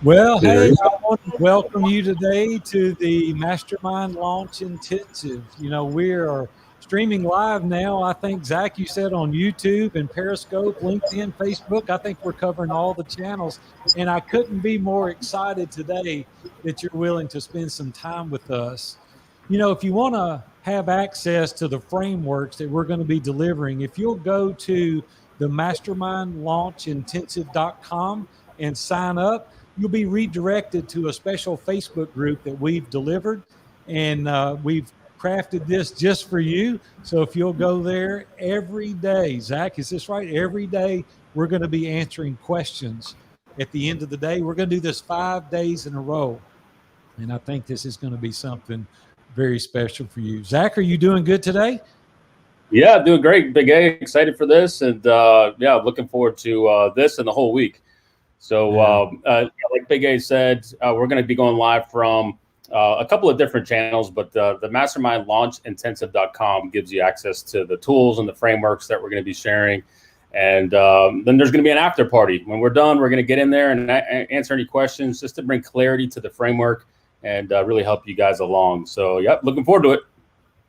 Well, There hey, is. I want to welcome you today to the Mastermind Launch Intensive. We are streaming live now. I think, Zach, you said on YouTube and Periscope, LinkedIn, Facebook. I think we're covering all the channels. And I couldn't be more excited today that you're willing to spend some time with us. If you want to have access to the frameworks that we're going to be delivering, if you'll go to the mastermindlaunchintensive.com and sign up, you'll be redirected to a special Facebook group that we've delivered, and we've crafted this just for you. So if you'll go there every day, Zach, is this right? Every day we're going to be answering questions. At the end of the day, we're going to do this 5 days in a row. And I think this is going to be something very special for you. Zach, are you doing good today? Yeah, doing great. Big A, excited for this, and yeah, looking forward to this and the whole week. So, Yeah. like Big A said, we're going to be going live from a couple of different channels, but the Mastermind Launch Intensive.com gives you access to the tools and the frameworks that we're going to be sharing. And then there's going to be an after party. When we're done, we're going to get in there and answer any questions just to bring clarity to the framework and really help you guys along. So, yep, looking forward to it.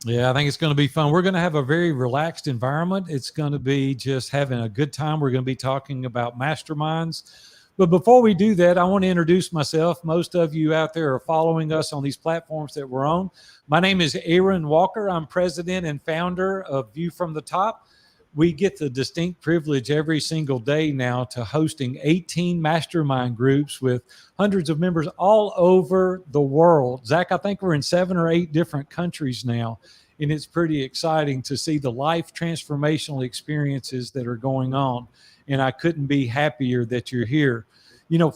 Yeah, I think it's going to be fun. We're going to have a very relaxed environment. It's going to be just having a good time. We're going to be talking about masterminds. But before we do that, I want to introduce myself. Most of you out there are following us on these platforms that we're on. My name is Aaron Walker. I'm president and founder of View from the Top. We get the distinct privilege every single day now to hosting 18 mastermind groups with hundreds of members all over the world. Zach, I think we're in 7 or 8 different countries now, and it's pretty exciting to see the life transformational experiences that are going on. And I couldn't be happier that you're here.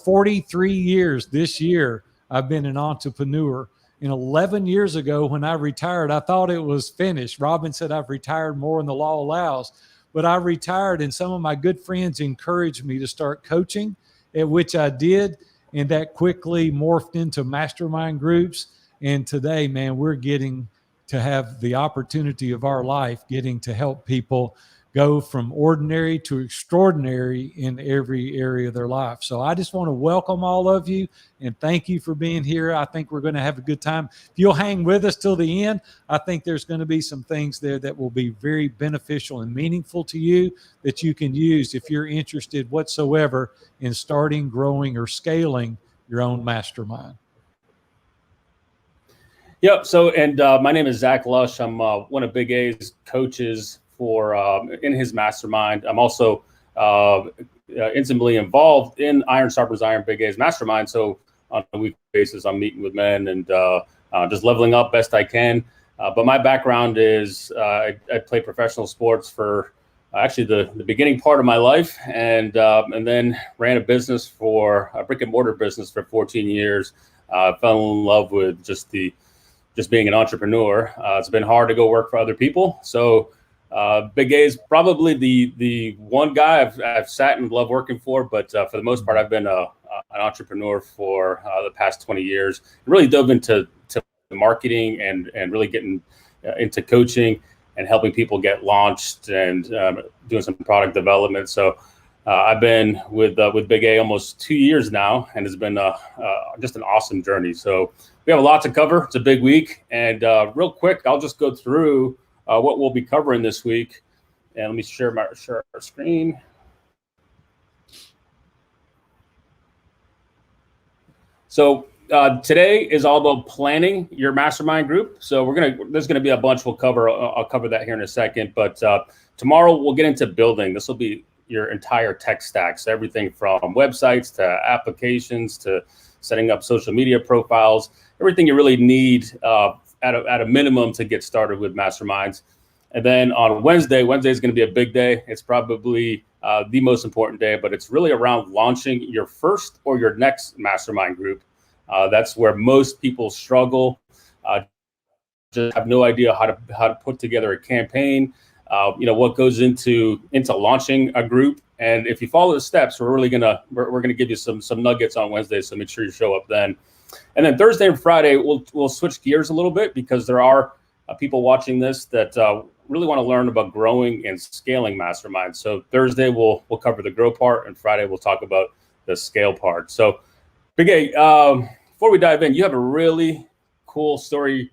43 years this year, I've been an entrepreneur. And 11 years ago, when I retired, I thought it was finished. Robin said I've retired more than the law allows. But I retired, and some of my good friends encouraged me to start coaching, at which I did. And that quickly morphed into mastermind groups. And today, man, we're getting to have the opportunity of our life, getting to help people go from ordinary to extraordinary in every area of their life. So I just want to welcome all of you and thank you for being here. I think we're going to have a good time. If you'll hang with us till the end, I think there's going to be some things there that will be very beneficial and meaningful to you that you can use if you're interested whatsoever in starting, growing, or scaling your own mastermind. Yep. So, and my name is Zach Lush. I'm one of Big A's coaches for in his mastermind. I'm also intimately involved in Iron Sharpens Iron, Big A's mastermind. So on a weekly basis, I'm meeting with men and just leveling up best I can. But my background is I played professional sports for actually the beginning part of my life, and then ran a business for a brick and mortar business for 14 years. Fell in love with just being an entrepreneur. It's been hard to go work for other people. So Big A is probably the one guy I've sat and loved working for, but for the most part, I've been an entrepreneur for the past 20 years. Really dove into marketing and really getting into coaching and helping people get launched and doing some product development. So I've been with Big A almost 2 years now, and it's been just an awesome journey. So we have a lot to cover. It's a big week, and real quick, I'll just go through what we'll be covering this week. And let me share our screen. So today is all about planning your mastermind group. So there's gonna be a bunch we'll cover. I'll cover that here in a second. But tomorrow we'll get into building. This will be your entire tech stack. So everything from websites to applications to setting up social media profiles, everything you really need at a minimum to get started with masterminds. And then on Wednesday is going to be a big day. It's probably the most important day, but it's really around launching your first or your next mastermind group. That's where most people struggle. Just have no idea how to put together a campaign. What goes into launching a group. And if you follow the steps, we're gonna give you some nuggets on Wednesday. So make sure you show up then. And then Thursday and Friday, we'll switch gears a little bit because there are people watching this that really want to learn about growing and scaling masterminds. So Thursday we'll cover the grow part, and Friday we'll talk about the scale part. So Big A, before we dive in, you have a really cool story.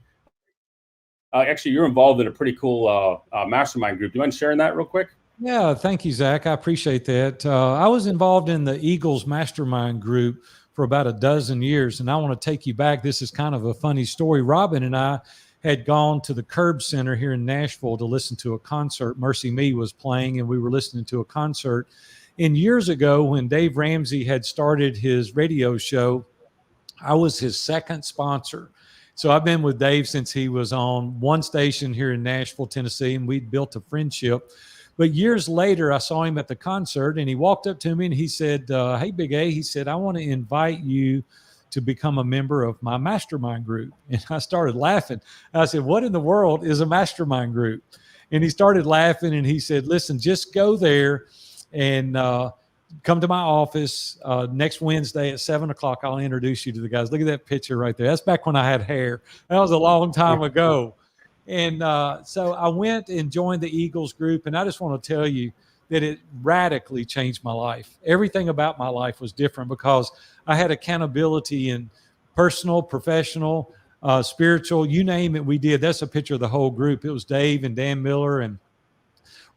Actually, you're involved in a pretty cool mastermind group. Do you mind sharing that real quick? Yeah, thank you, Zach. I appreciate that. I was involved in the Eagles Mastermind Group for about a dozen years, and I want to take you back. This is kind of a funny story. Robin and I had gone to the Curb Center here in Nashville to listen to a concert. Mercy Me was playing, and we were listening to a concert. And years ago, when Dave Ramsey had started his radio show, I was his second sponsor. So I've been with Dave since he was on one station here in Nashville, Tennessee, and we'd built a friendship. But years later, I saw him at the concert, and he walked up to me and he said, hey, Big A, he said, I want to invite you to become a member of my mastermind group. And I started laughing. I said, what in the world is a mastermind group? And he started laughing, and he said, listen, just go there and come to my office next Wednesday at 7:00. I'll introduce you to the guys. Look at that picture right there. That's back when I had hair. That was a long time ago. And so I went and joined the Eagles group. And I just want to tell you that it radically changed my life. Everything about my life was different because I had accountability in personal, professional, spiritual, you name it, we did. That's a picture of the whole group. It was Dave and Dan Miller and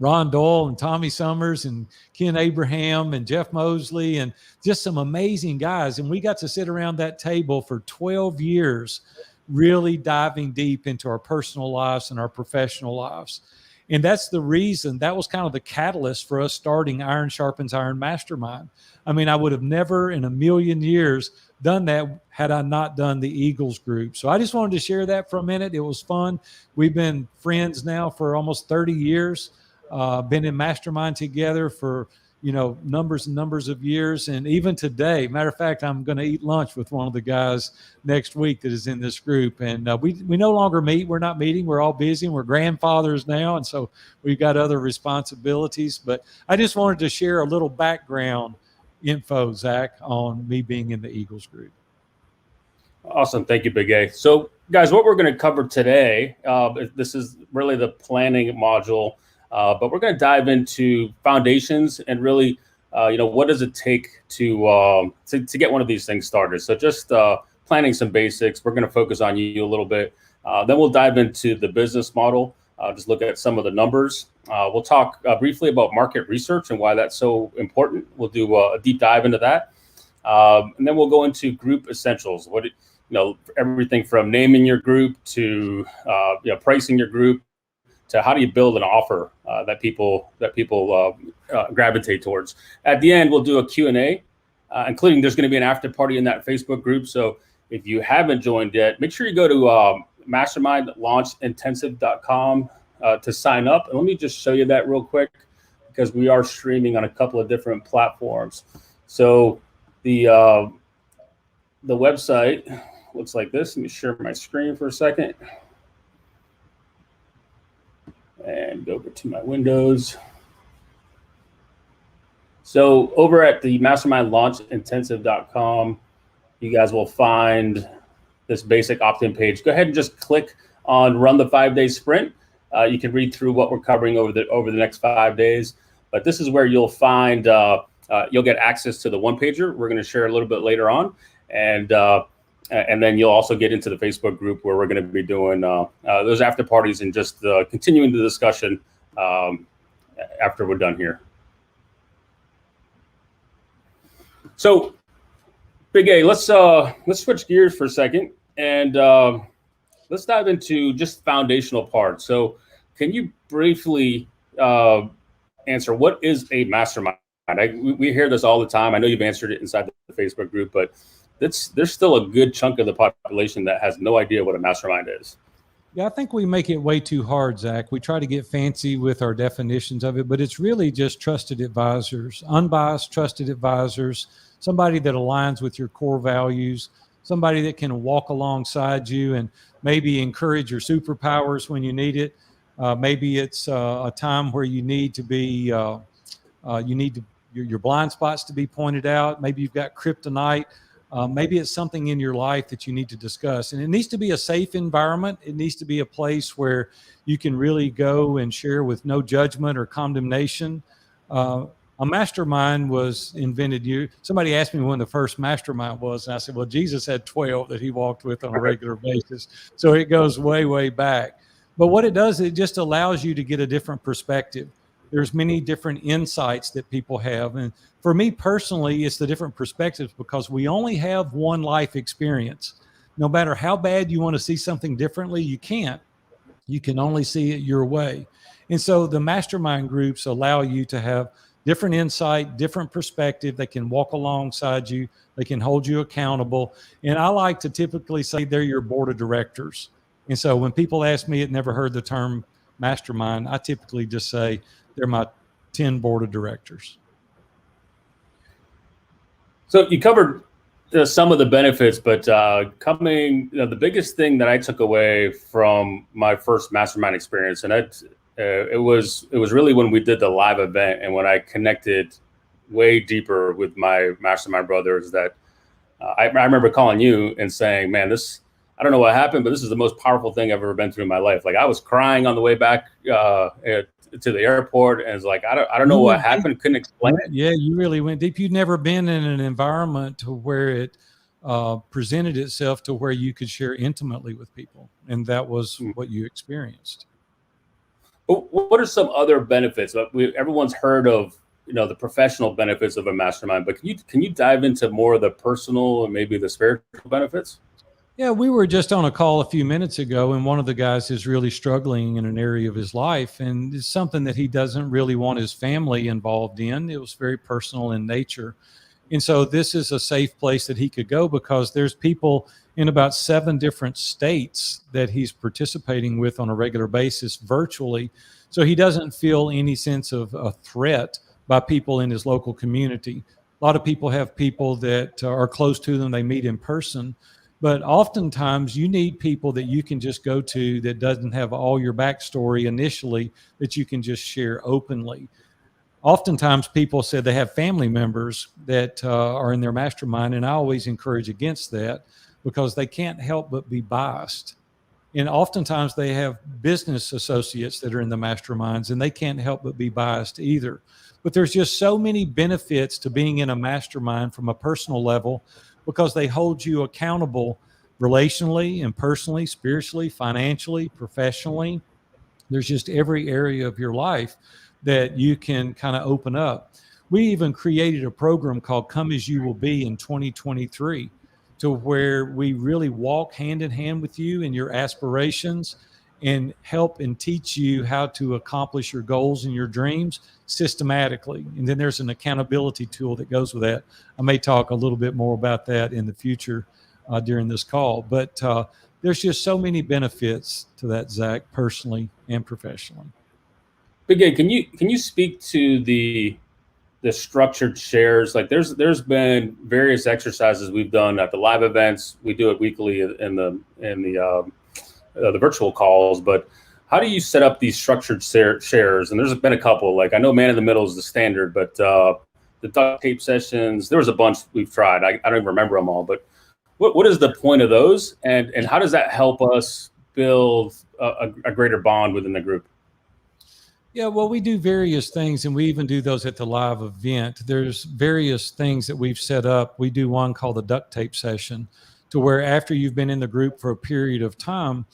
Ron Doyle and Tommy Summers and Ken Abraham and Jeff Mosley and just some amazing guys. And we got to sit around that table for 12 years, really diving deep into our personal lives and our professional lives. And that's the reason, that was kind of the catalyst for us starting Iron Sharpens Iron Mastermind. I mean, I would have never in a million years done that had I not done the Eagles group. So I just wanted to share that for a minute. It was fun. We've been friends now for almost 30 years. Been in mastermind together for, numbers and numbers of years. And even today, matter of fact, I'm going to eat lunch with one of the guys next week that is in this group. And we no longer meet. We're not meeting. We're all busy. And we're grandfathers now. And so we've got other responsibilities. But I just wanted to share a little background info, Zach, on me being in the Eagles group. Awesome. Thank you, Big A. So, guys, what we're going to cover today, this is really the planning module. But we're going to dive into foundations and really, what does it take to get one of these things started? So just planning some basics. We're going to focus on you a little bit. Then we'll dive into the business model. Just look at some of the numbers. We'll talk briefly about market research and why that's so important. We'll do a deep dive into that. And then we'll go into group essentials. Everything from naming your group to pricing your group, to how do you build an offer that people gravitate towards. At the end, we'll do a Q&A, including there's going to be an after party in that Facebook group. So if you haven't joined yet, make sure you go to mastermindlaunchintensive.com to sign up. And let me just show you that real quick because we are streaming on a couple of different platforms. So the website looks like this. Let me share my screen for a second. And go over to my windows. So over at the mastermindlaunchintensive.com, you guys will find this basic opt-in page. Go ahead and just click on Run the 5-Day Sprint. You can read through what we're covering over the next 5 days. But this is where you'll find you'll get access to the one-pager. We're going to share a little bit later on, and then you'll also get into the Facebook group where we're going to be doing those after parties and just continuing the discussion after we're done here. So, Big A, let's switch gears for a second and let's dive into just foundational parts. So, can you briefly answer what is a mastermind? We hear this all the time. I know you've answered it inside the Facebook group, but there's still a good chunk of the population that has no idea what a mastermind is. Yeah, I think we make it way too hard, Zach. We try to get fancy with our definitions of it, but it's really just trusted advisors, unbiased trusted advisors, somebody that aligns with your core values, somebody that can walk alongside you and maybe encourage your superpowers when you need it. Maybe it's a time where you need to be, your blind spots to be pointed out. Maybe you've got kryptonite. Maybe it's something in your life that you need to discuss. And it needs to be a safe environment. It needs to be a place where you can really go and share with no judgment or condemnation. A mastermind was invented. Somebody asked me when the first mastermind was, and I said, well, Jesus had 12 that he walked with on a regular basis. So it goes way, way back. But what it does, it just allows you to get a different perspective. There's many different insights that people have. And for me personally, it's the different perspectives because we only have one life experience. No matter how bad you want to see something differently, you can't. You can only see it your way. And so the mastermind groups allow you to have different insight, different perspective. They can walk alongside you. They can hold you accountable. And I like to typically say they're your board of directors. And so when people ask me, I've never heard the term mastermind, I typically just say they're my 10 board of directors. So you covered some of the benefits, but the biggest thing that I took away from my first mastermind experience, and it was really when we did the live event and when I connected way deeper with my mastermind brothers, that I remember calling you and saying, man, I don't know what happened, but this is the most powerful thing I've ever been through in my life. Like I was crying on the way back to the airport, and it's like, I don't know what happened. Couldn't explain it. Yeah, you really went deep. You'd never been in an environment to where it presented itself to where you could share intimately with people. And that was what you experienced. What are some other benefits? Everyone's heard of, the professional benefits of a mastermind, but can you dive into more of the personal and maybe the spiritual benefits? Yeah, we were just on a call a few minutes ago, and one of the guys is really struggling in an area of his life, and it's something that he doesn't really want his family involved in. It was very personal in nature. And so this is a safe place that he could go because there's people in about 7 different states that he's participating with on a regular basis virtually. So he doesn't feel any sense of a threat by people in his local community. A lot of people have people that are close to them, they meet in person. But oftentimes you need people that you can just go to that doesn't have all your backstory initially, that you can just share openly. Oftentimes people said they have family members that are in their mastermind, and I always encourage against that because they can't help but be biased. And oftentimes they have business associates that are in the masterminds, and they can't help but be biased either. But there's just so many benefits to being in a mastermind from a personal level, because they hold you accountable relationally and personally, spiritually, financially, professionally. There's just every area of your life that you can kind of open up. We even created a program called Come As You Will Be in 2023, to where we really walk hand in hand with you in your aspirations and help and teach you how to accomplish your goals and your dreams systematically. And then there's an accountability tool that goes with that. I may talk a little bit more about that in the future during this call, but there's just so many benefits to that, Zach, personally and professionally. Big A, can you speak to the structured shares? Like there's been various exercises we've done at the live events. We do it weekly in the virtual calls, but how do you set up these structured shares? And there's been a couple, like I know man in the middle is the standard, but the duct tape sessions, there was a bunch we've tried. I don't even remember them all, but what is the point of those? And how does that help us build a greater bond within the group? Yeah, well, we do various things, and we even do those at the live event. There's various things that we've set up. We do one called the duct tape session, to where after you've been in the group for a period of time,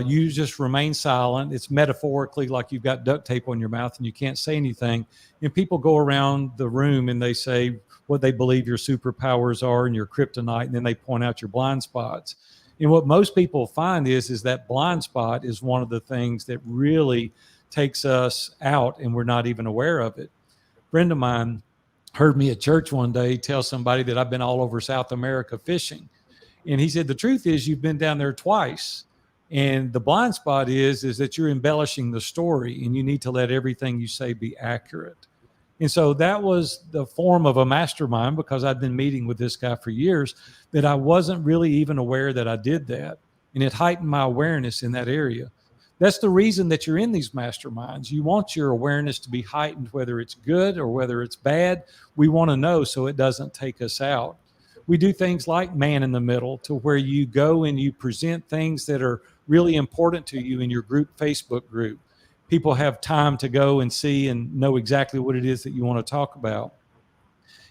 you just remain silent. It's metaphorically like you've got duct tape on your mouth and you can't say anything. And people go around the room and they say what they believe your superpowers are and your kryptonite, and then they point out your blind spots. And what most people find is that blind spot is one of the things that really takes us out, and we're not even aware of it. A friend of mine heard me at church one day tell somebody that I've been all over South America fishing. And he said, the truth is you've been down there twice. And the blind spot is that you're embellishing the story, and you need to let everything you say be accurate. And so that was the form of a mastermind, because I'd been meeting with this guy for years, that I wasn't really even aware that I did that. And it heightened my awareness in that area. That's the reason that you're in these masterminds. You want your awareness to be heightened, whether it's good or whether it's bad. We want to know so it doesn't take us out. We do things like man in the middle, to where you go and you present things that are really important to you in your group Facebook group. people have time to go and see and know exactly what it is that you want to talk about.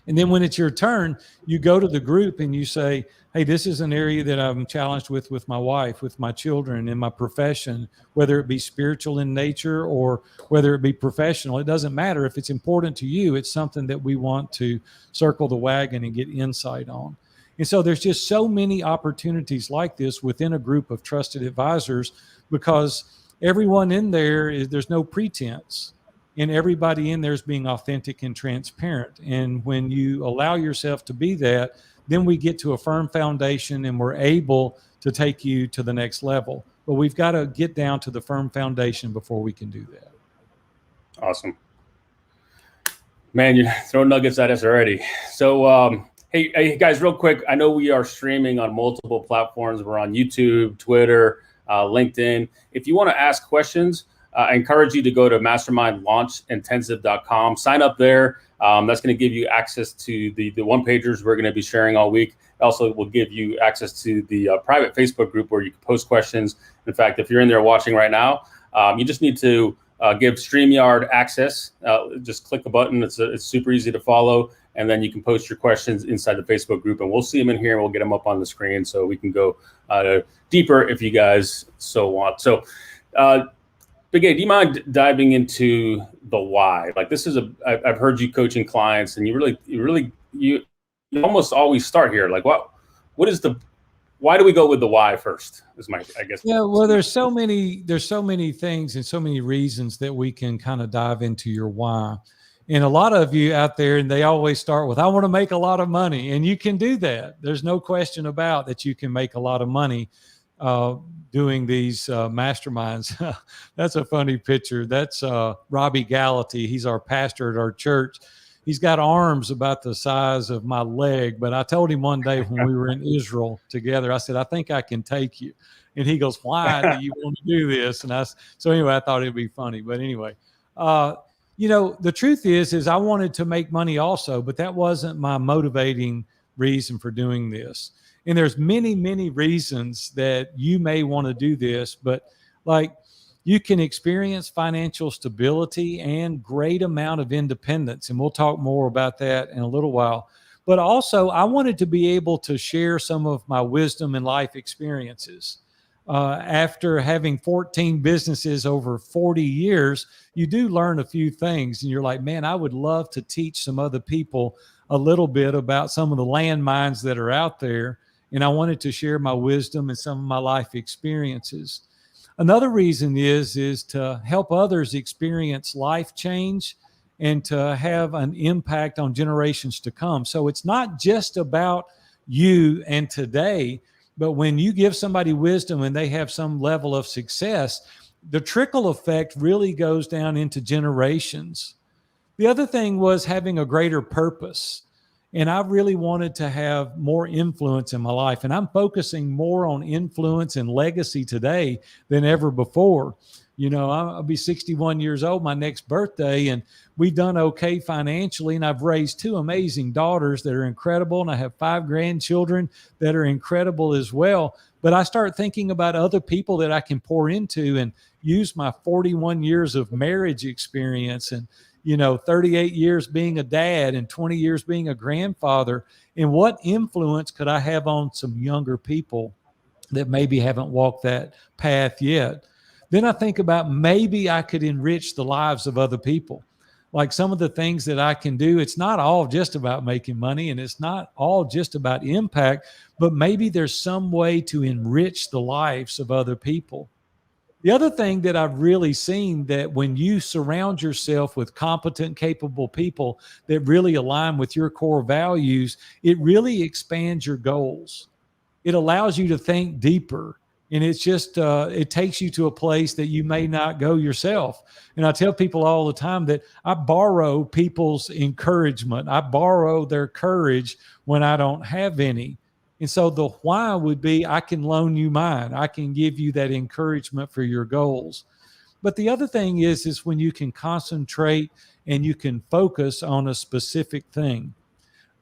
And then when it's your turn, you go to the group and you say, hey, this is an area that I'm challenged with my wife, with my children, in my profession, whether it be spiritual in nature or whether it be professional. It doesn't matter. If it's important to you, it's something that we want to circle the wagon and get insight on. And so there's just so many opportunities like this within a group of trusted advisors, because everyone in there there's no pretense. And everybody in there is being authentic and transparent. And when you allow yourself to be that, then we get to a firm foundation and we're able to take you to the next level. But we've got to get down to the firm foundation before we can do that. Awesome. Man, you're throwing nuggets at us already. So, hey guys, real quick, I know we are streaming on multiple platforms. We're on YouTube, Twitter, LinkedIn. If you want to ask questions, I encourage you to go to mastermindlaunchintensive.com. Sign up there. That's going to give you access to the one-pagers we're going to be sharing all week. Also will give you access to the private Facebook group where you can post questions. In fact, if you're in there watching right now, you just need to give StreamYard access. Just click a button. It's super easy to follow. And then you can post your questions inside the Facebook group. And we'll see them in here and we'll get them up on the screen so we can go deeper if you guys so want. So, Big A, do you mind diving into the why? Like, this is I've heard you coaching clients, and you almost always start here. Like, why do we go with the why first? Is my, I guess. Yeah, well, there's so many things and so many reasons that we can kind of dive into your why. And a lot of you out there, and they always start with, I want to make a lot of money. And you can do that. There's no question about that. You can make a lot of money doing these masterminds. That's a funny picture. That's Robbie Gallaty. He's our pastor at our church. He's got arms about the size of my leg, but I told him one day when we were in Israel together, I said, I think I can take you. And he goes, why do you want to do this? And so anyway, I thought it'd be funny. But anyway, the truth is I wanted to make money also, but that wasn't my motivating reason for doing this. And there's many, many reasons that you may want to do this, but like you can experience financial stability and great amount of independence. And we'll talk more about that in a little while. But also I wanted to be able to share some of my wisdom and life experiences. After having 14 businesses over 40 years, you do learn a few things and you're like, man, I would love to teach some other people a little bit about some of the landmines that are out there. And I wanted to share my wisdom and some of my life experiences. Another reason is to help others experience life change and to have an impact on generations to come. So it's not just about you and today, but when you give somebody wisdom and they have some level of success, the trickle effect really goes down into generations. The other thing was having a greater purpose. And I really wanted to have more influence in my life. And I'm focusing more on influence and legacy today than ever before. I'll be 61 years old my next birthday, and we've done okay financially. And I've raised 2 amazing daughters that are incredible. And I have 5 grandchildren that are incredible as well. But I start thinking about other people that I can pour into and use my 41 years of marriage experience and 38 years being a dad and 20 years being a grandfather. And what influence could I have on some younger people that maybe haven't walked that path yet? Then I think about maybe I could enrich the lives of other people. Like some of the things that I can do, it's not all just about making money and it's not all just about impact, but maybe there's some way to enrich the lives of other people. The other thing that I've really seen that when you surround yourself with competent, capable people that really align with your core values, it really expands your goals. It allows you to think deeper. And it's just, it takes you to a place that you may not go yourself. And I tell people all the time that I borrow people's encouragement. I borrow their courage when I don't have any. And so the why would be, I can loan you mine. I can give you that encouragement for your goals. But the other thing is when you can concentrate and you can focus on a specific thing.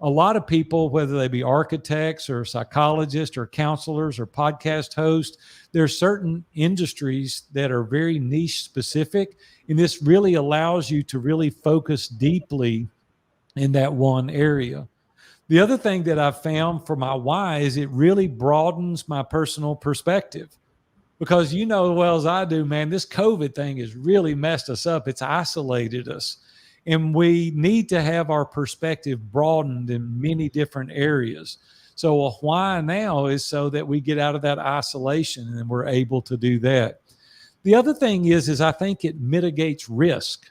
a lot of people, whether they be architects or psychologists or counselors or podcast hosts, there's certain industries that are very niche specific. And this really allows you to really focus deeply in that one area. The other thing that I've found for my why is it really broadens my personal perspective. Because you know as well as I do, man, this COVID thing has really messed us up. It's isolated us. And we need to have our perspective broadened in many different areas. So a why now is so that we get out of that isolation and we're able to do that. The other thing is I think it mitigates risk.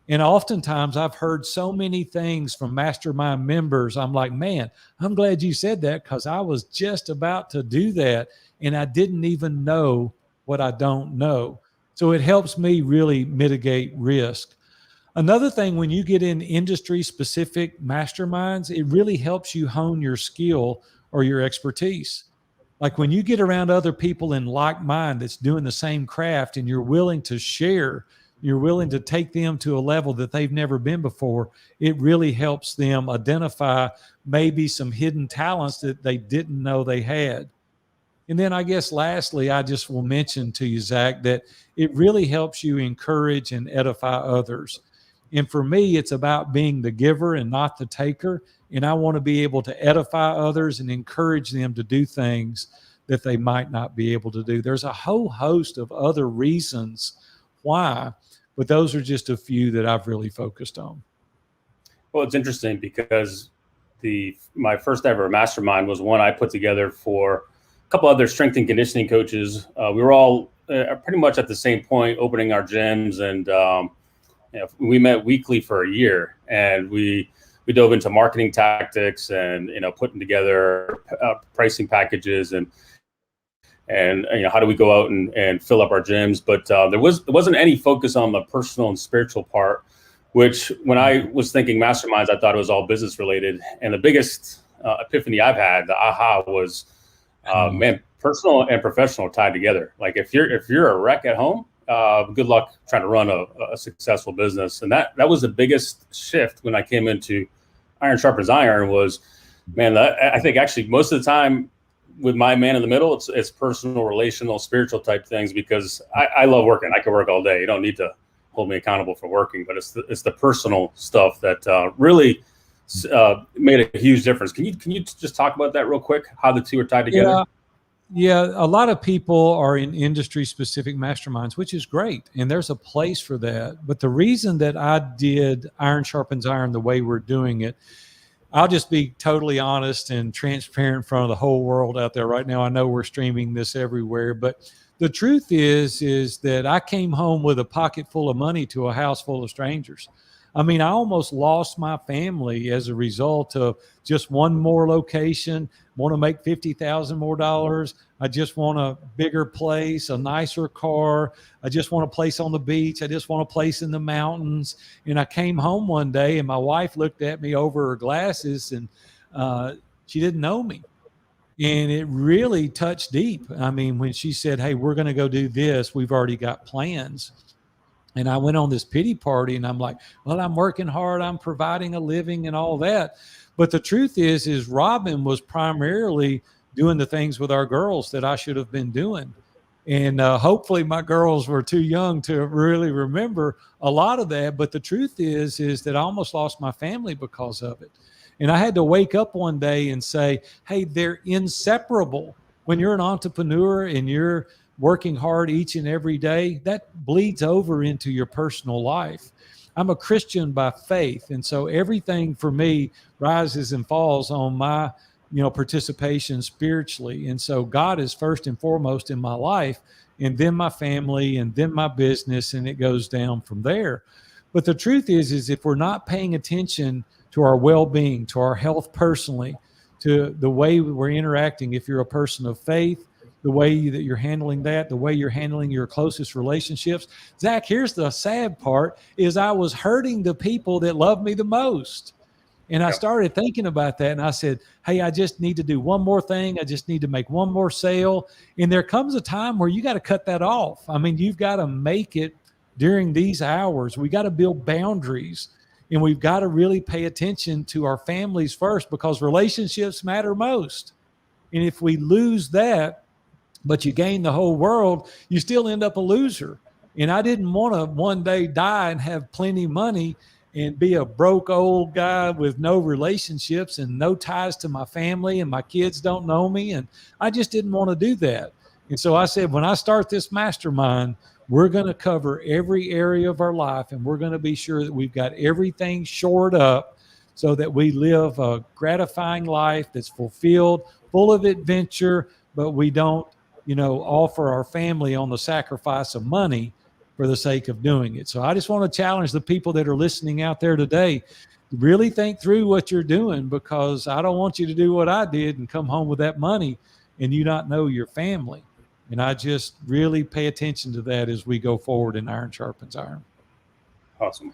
And oftentimes I've heard so many things from mastermind members. I'm like, man, I'm glad you said that because I was just about to do that. And I didn't even know what I don't know. So it helps me really mitigate risk. Another thing, when you get in industry specific masterminds, it really helps you hone your skill or your expertise. Like when you get around other people in like mind that's doing the same craft and you're willing to share, you're willing to take them to a level that they've never been before, it really helps them identify maybe some hidden talents that they didn't know they had. And then I guess lastly, I just will mention to you, Zach, that it really helps you encourage and edify others. And for me, it's about being the giver and not the taker. And I want to be able to edify others and encourage them to do things that they might not be able to do. There's a whole host of other reasons why, but those are just a few that I've really focused on. Well, it's interesting because my first ever mastermind was one I put together for a couple other strength and conditioning coaches. We were all pretty much at the same point, opening our gyms, and we met weekly for a year, and we dove into marketing tactics and putting together pricing packages and how do we go out and fill up our gyms. But there wasn't any focus on the personal and spiritual part, which when I was thinking masterminds, I thought it was all business related. And the biggest epiphany I've had, the aha, was man, personal and professional tied together. Like if you're a wreck at home, good luck trying to run a successful business. And that was the biggest shift when I came into Iron Sharpens Iron was, man, I think actually most of the time with my man in the middle, it's personal, relational, spiritual type things, because I love working. I can work all day. You don't need to hold me accountable for working, but it's the personal stuff that really made a huge difference. Can you just talk about that real quick, how the two are tied together? Yeah, a lot of people are in industry-specific masterminds, which is great, and there's a place for that. But the reason that I did Iron Sharpens Iron the way we're doing it, I'll just be totally honest and transparent in front of the whole world out there right now. I know we're streaming this everywhere, but the truth is that I came home with a pocket full of money to a house full of strangers. I mean, I almost lost my family as a result of just one more location, want to make $50,000 more. I just want a bigger place, a nicer car. I just want a place on the beach. I just want a place in the mountains. And I came home one day and my wife looked at me over her glasses and she didn't know me. And it really touched deep. I mean, when she said, hey, we're going to go do this, we've already got plans. And I went on this pity party and I'm like, well, I'm working hard. I'm providing a living and all that. But the truth is Robin was primarily doing the things with our girls that I should have been doing. And hopefully my girls were too young to really remember a lot of that. But the truth is that I almost lost my family because of it. And I had to wake up one day and say, hey, they're inseparable. When you're an entrepreneur and you're working hard each and every day, that bleeds over into your personal life. I'm a Christian by faith. And so everything for me rises and falls on my, participation spiritually. And so God is first and foremost in my life, and then my family, and then my business, and it goes down from there. But the truth is if we're not paying attention to our well-being, to our health personally, to the way we're interacting, if you're a person of faith, the way that you're handling that, the way you're handling your closest relationships. Zach, here's the sad part, is I was hurting the people that love me the most. And I started thinking about that, and I said, hey, I just need to do one more thing. I just need to make one more sale. And there comes a time where you got to cut that off. I mean, you've got to make it during these hours. We got to build boundaries. And we've got to really pay attention to our families first, because relationships matter most. And if we lose that, but you gain the whole world, you still end up a loser. And I didn't want to one day die and have plenty of money and be a broke old guy with no relationships and no ties to my family, and my kids don't know me. And I just didn't want to do that. And so I said, when I start this mastermind, we're going to cover every area of our life, and we're going to be sure that we've got everything shored up so that we live a gratifying life that's fulfilled, full of adventure, but we don't, offer our family on the sacrifice of money for the sake of doing it. So I just want to challenge the people that are listening out there today, really think through what you're doing, because I don't want you to do what I did and come home with that money and you not know your family. And I just really pay attention to that as we go forward in Iron Sharpens Iron. Awesome.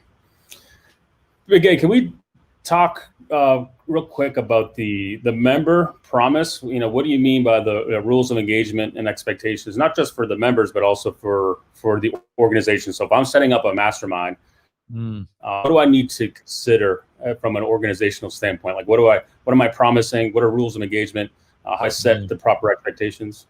Big A, can we talk real quick about the member promise? What do you mean by the rules of engagement and expectations, not just for the members, but also for the organization? So if I'm setting up a mastermind, what do I need to consider from an organizational standpoint? Like, what am I promising? What are rules of engagement? How I set the proper expectations?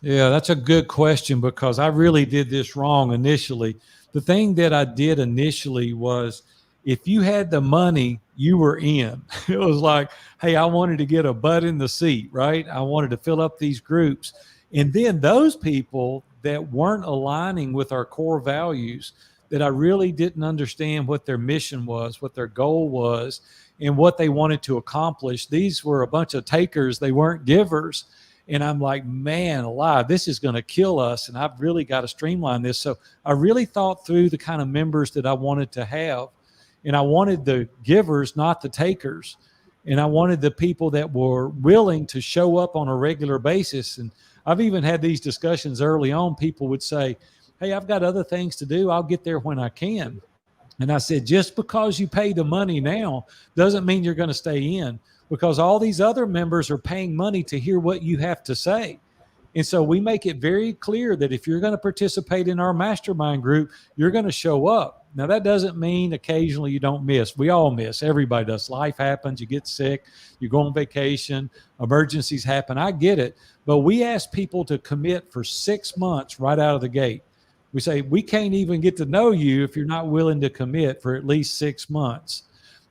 Yeah, that's a good question, because I really did this wrong initially. The thing that I did initially was, if you had the money, you were in. It was like, hey, I wanted to get a butt in the seat, right? I wanted to fill up these groups. And then those people that weren't aligning with our core values, that I really didn't understand what their mission was, what their goal was, and what they wanted to accomplish. These were a bunch of takers. They weren't givers. And I'm like, man alive, this is going to kill us. And I've really got to streamline this. So I really thought through the kind of members that I wanted to have. And I wanted the givers, not the takers. And I wanted the people that were willing to show up on a regular basis. And I've even had these discussions early on. People would say, hey, I've got other things to do. I'll get there when I can. And I said, just because you pay the money now doesn't mean you're going to stay in, because all these other members are paying money to hear what you have to say. And so we make it very clear that if you're going to participate in our mastermind group, you're going to show up. Now, that doesn't mean occasionally you don't miss. We all miss. Everybody does. Life happens. You get sick. You go on vacation. Emergencies happen. I get it. But we ask people to commit for 6 months right out of the gate. We say, we can't even get to know you if you're not willing to commit for at least 6 months.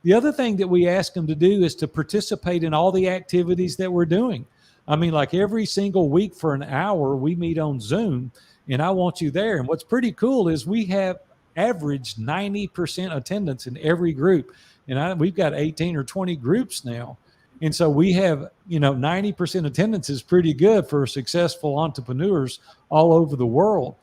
The other thing that we ask them to do is to participate in all the activities that we're doing. I mean, like every single week for an hour, we meet on Zoom, and I want you there. And what's pretty cool is we have averaged 90% attendance in every group. And we've got 18 or 20 groups now. And so we have, 90% attendance is pretty good for successful entrepreneurs all over the world.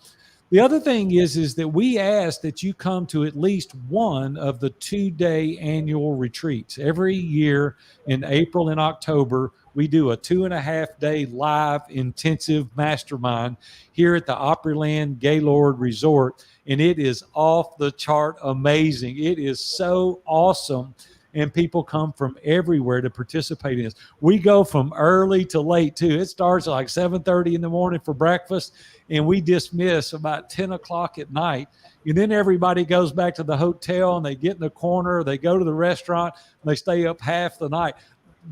The other thing is that we ask that you come to at least one of the 2-day annual retreats. Every year in April and October, we do a 2.5-day live intensive mastermind here at the Opryland Gaylord Resort. And it is off the chart amazing. It is so awesome. And people come from everywhere to participate in this. We go from early to late too. It starts at like 7:30 in the morning for breakfast, and we dismiss about 10 o'clock at night. And then everybody goes back to the hotel, and they get in the corner, they go to the restaurant, and they stay up half the night.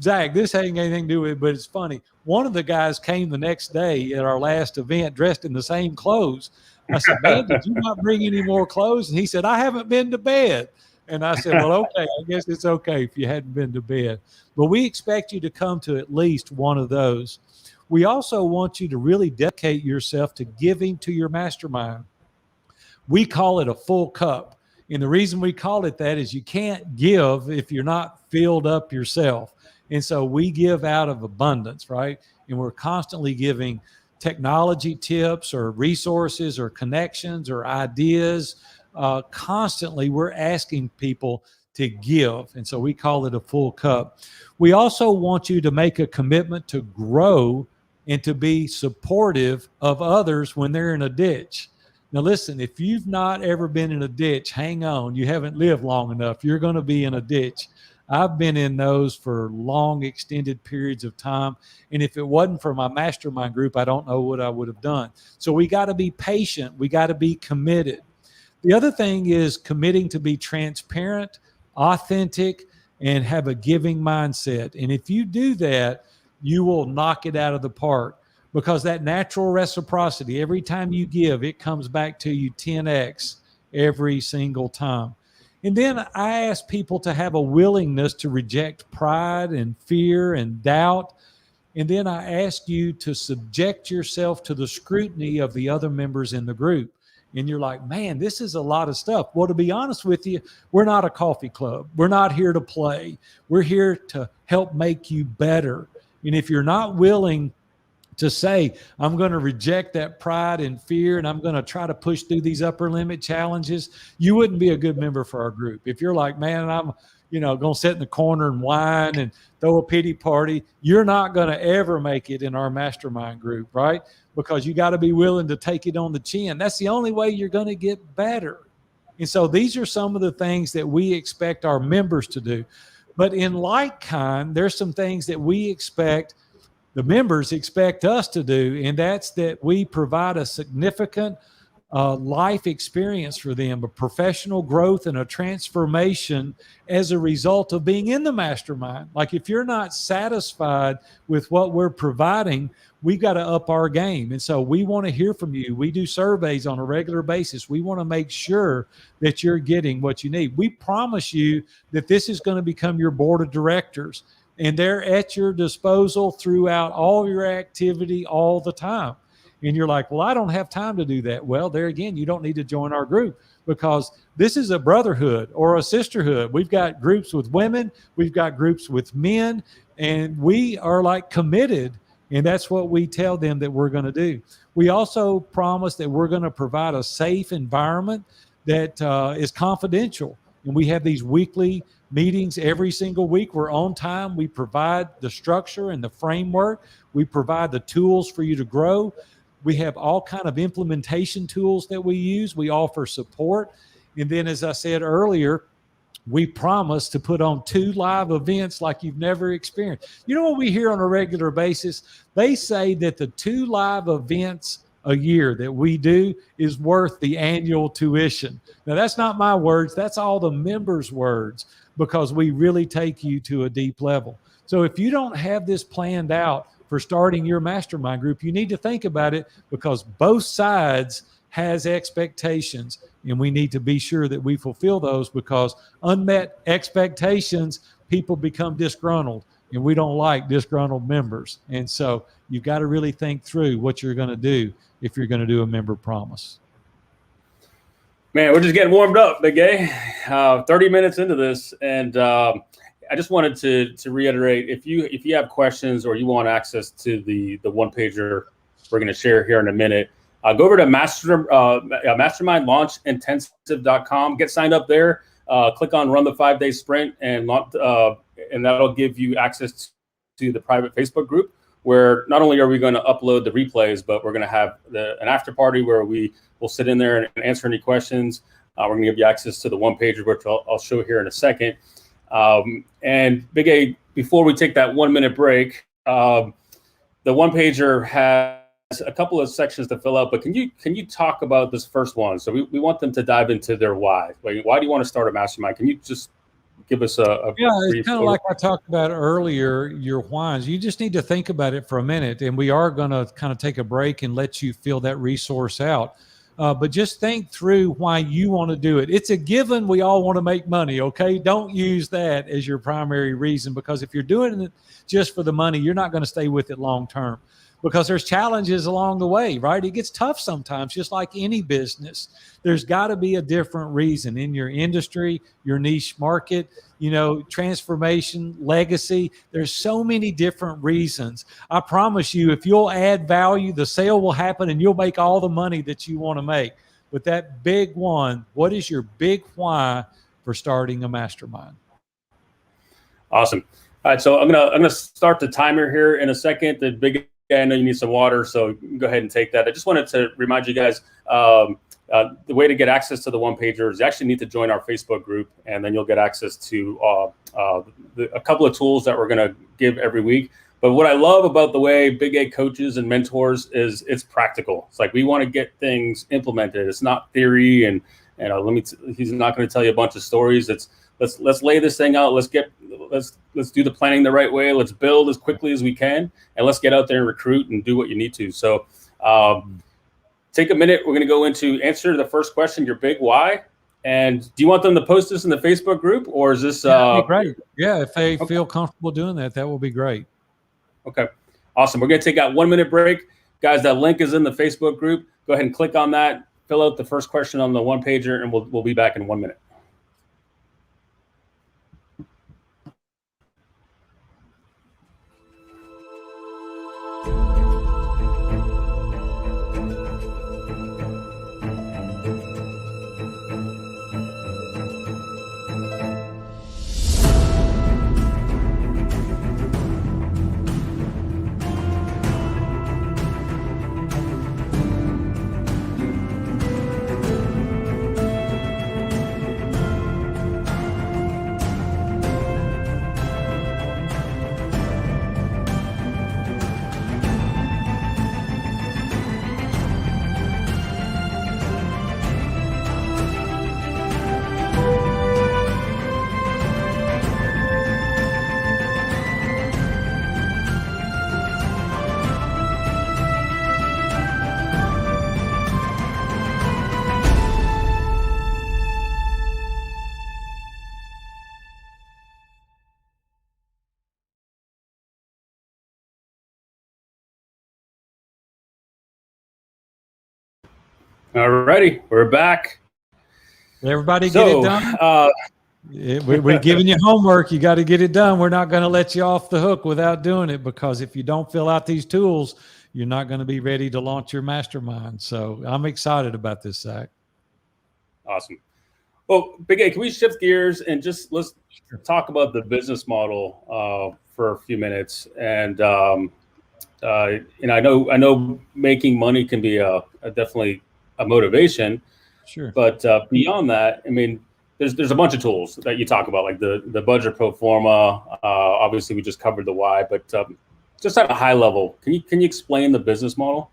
Zach, this ain't anything to do with it, but it's funny. One of the guys came the next day at our last event dressed in the same clothes. I said, man, did you not bring any more clothes? And he said, I haven't been to bed. And I said, well, okay, I guess it's okay if you hadn't been to bed. But we expect you to come to at least one of those. We also want you to really dedicate yourself to giving to your mastermind. We call it a full cup. And the reason we call it that is you can't give if you're not filled up yourself. And so we give out of abundance, right? And we're constantly giving technology tips or resources or connections or ideas. Constantly we're asking people to give. And so we call it a full cup. We also want you to make a commitment to grow and to be supportive of others when they're in a ditch. Now, listen, if you've not ever been in a ditch, hang on. You haven't lived long enough. You're going to be in a ditch. I've been in those for long, extended periods of time. And if it wasn't for my mastermind group, I don't know what I would have done. So we got to be patient. We got to be committed. The other thing is committing to be transparent, authentic, and have a giving mindset. And if you do that, you will knock it out of the park, because that natural reciprocity, every time you give, it comes back to you 10x every single time. And then I ask people to have a willingness to reject pride and fear and doubt. And then I ask you to subject yourself to the scrutiny of the other members in the group. And you're like, man, this is a lot of stuff. Well, to be honest with you, we're not a coffee club. We're not here to play. We're here to help make you better. And if you're not willing to say, I'm going to reject that pride and fear, and I'm going to try to push through these upper limit challenges, you wouldn't be a good member for our group. If you're like, man, I'm going to sit in the corner and whine and throw a pity party, you're not going to ever make it in our mastermind group, right? Because you got to be willing to take it on the chin. That's the only way you're going to get better. And so these are some of the things that we expect our members to do. But in like kind, there's some things that we expect the members expect us to do, and that's that we provide a significant life experience for them, a professional growth and a transformation as a result of being in the mastermind. Like, if you're not satisfied with what we're providing, we've got to up our game. And so we want to hear from you. We do surveys on a regular basis. We want to make sure that you're getting what you need. We promise you that this is going to become your board of directors, and they're at your disposal throughout all your activity all the time. And you're like, well, I don't have time to do that. Well, there again, you don't need to join our group, because this is a brotherhood or a sisterhood. We've got groups with women, we've got groups with men, and we are like committed. And that's what we tell them that we're going to do. We also promise that we're going to provide a safe environment that is confidential. And we have these weekly meetings every single week. We're on time. We provide the structure and the framework. We provide the tools for you to grow. We have all kind of implementation tools that we use. We offer support. And then, as I said earlier, we promise to put on 2 live events like you've never experienced. You know what we hear on a regular basis? They say that the 2 live events a year that we do is worth the annual tuition. Now, that's not my words. That's all the members' words, because we really take you to a deep level. So if you don't have this planned out for starting your mastermind group, you need to think about it, because both sides has expectations, and we need to be sure that we fulfill those, because unmet expectations, people become disgruntled, and we don't like disgruntled members. And so you've got to really think through what you're going to do if you're going to do a member promise. Man, we're just getting warmed up, Big A. 30 minutes into this, and I just wanted to reiterate, if you have questions or you want access to the one-pager we're going to share here in a minute, go over to mastermindlaunchintensive.com, get signed up there, click on Run the 5-Day Sprint, and that'll give you access to the private Facebook group, where not only are we going to upload the replays, but we're going to have an after party where we will sit in there and answer any questions. We're going to give you access to the one-pager, which I'll show here in a second. And Big A, before we take that 1-minute break, the one-pager has a couple of sections to fill out, but can you talk about this first one? So we want them to dive into their why. Like, why do you want to start a mastermind? Can you just give us a it's kind of like I talked about earlier, your whys. You just need to think about it for a minute, and we are going to kind of take a break and let you fill that resource out. But just think through why you want to do it. It's a given we all want to make money, okay? Don't use that as your primary reason, because if you're doing it just for the money, you're not going to stay with it long term, because there's challenges along the way, right? It gets tough sometimes, just like any business. There's got to be a different reason in your industry, your niche market, transformation, legacy. There's so many different reasons. I promise you, if you'll add value, the sale will happen and you'll make all the money that you want to make. But that big one, what is your big why for starting a mastermind? Awesome. All right, so I'm gonna start the timer here in a second. The big, I know you need some water, so go ahead and take that. I just wanted to remind you guys, the way to get access to the one-pager is you actually need to join our Facebook group, and then you'll get access to a couple of tools that we're going to give every week. But what I love about the way Big A coaches and mentors is it's practical. It's like we want to get things implemented. It's not theory, and he's not going to tell you a bunch of stories. let's lay this thing out. Let's do the planning the right way. Let's build as quickly as we can, and let's get out there and recruit and do what you need to. So take a minute. We're going to go into answer the first question, your big why. And do you want them to post this in the Facebook group, or is this that'd be great? Yeah, if they feel comfortable doing that, that will be great. Okay, awesome. We're going to take a 1 minute break. Guys, that link is in the Facebook group. Go ahead and click on that. Fill out the first question on the one pager, and we'll be back in 1 minute. All righty, we're back. Everybody get it done? We're giving you homework. You got to get it done. We're not going to let you off the hook without doing it, because if you don't fill out these tools, you're not going to be ready to launch your mastermind. So I'm excited about this, Zach. Awesome. Well, Big A, can we shift gears and just let's talk about the business model for a few minutes? And I know making money can be definitely a motivation. Sure. But beyond that, I mean, there's a bunch of tools that you talk about, like the budget pro forma. Obviously, we just covered the why, but just at a high level, can you explain the business model?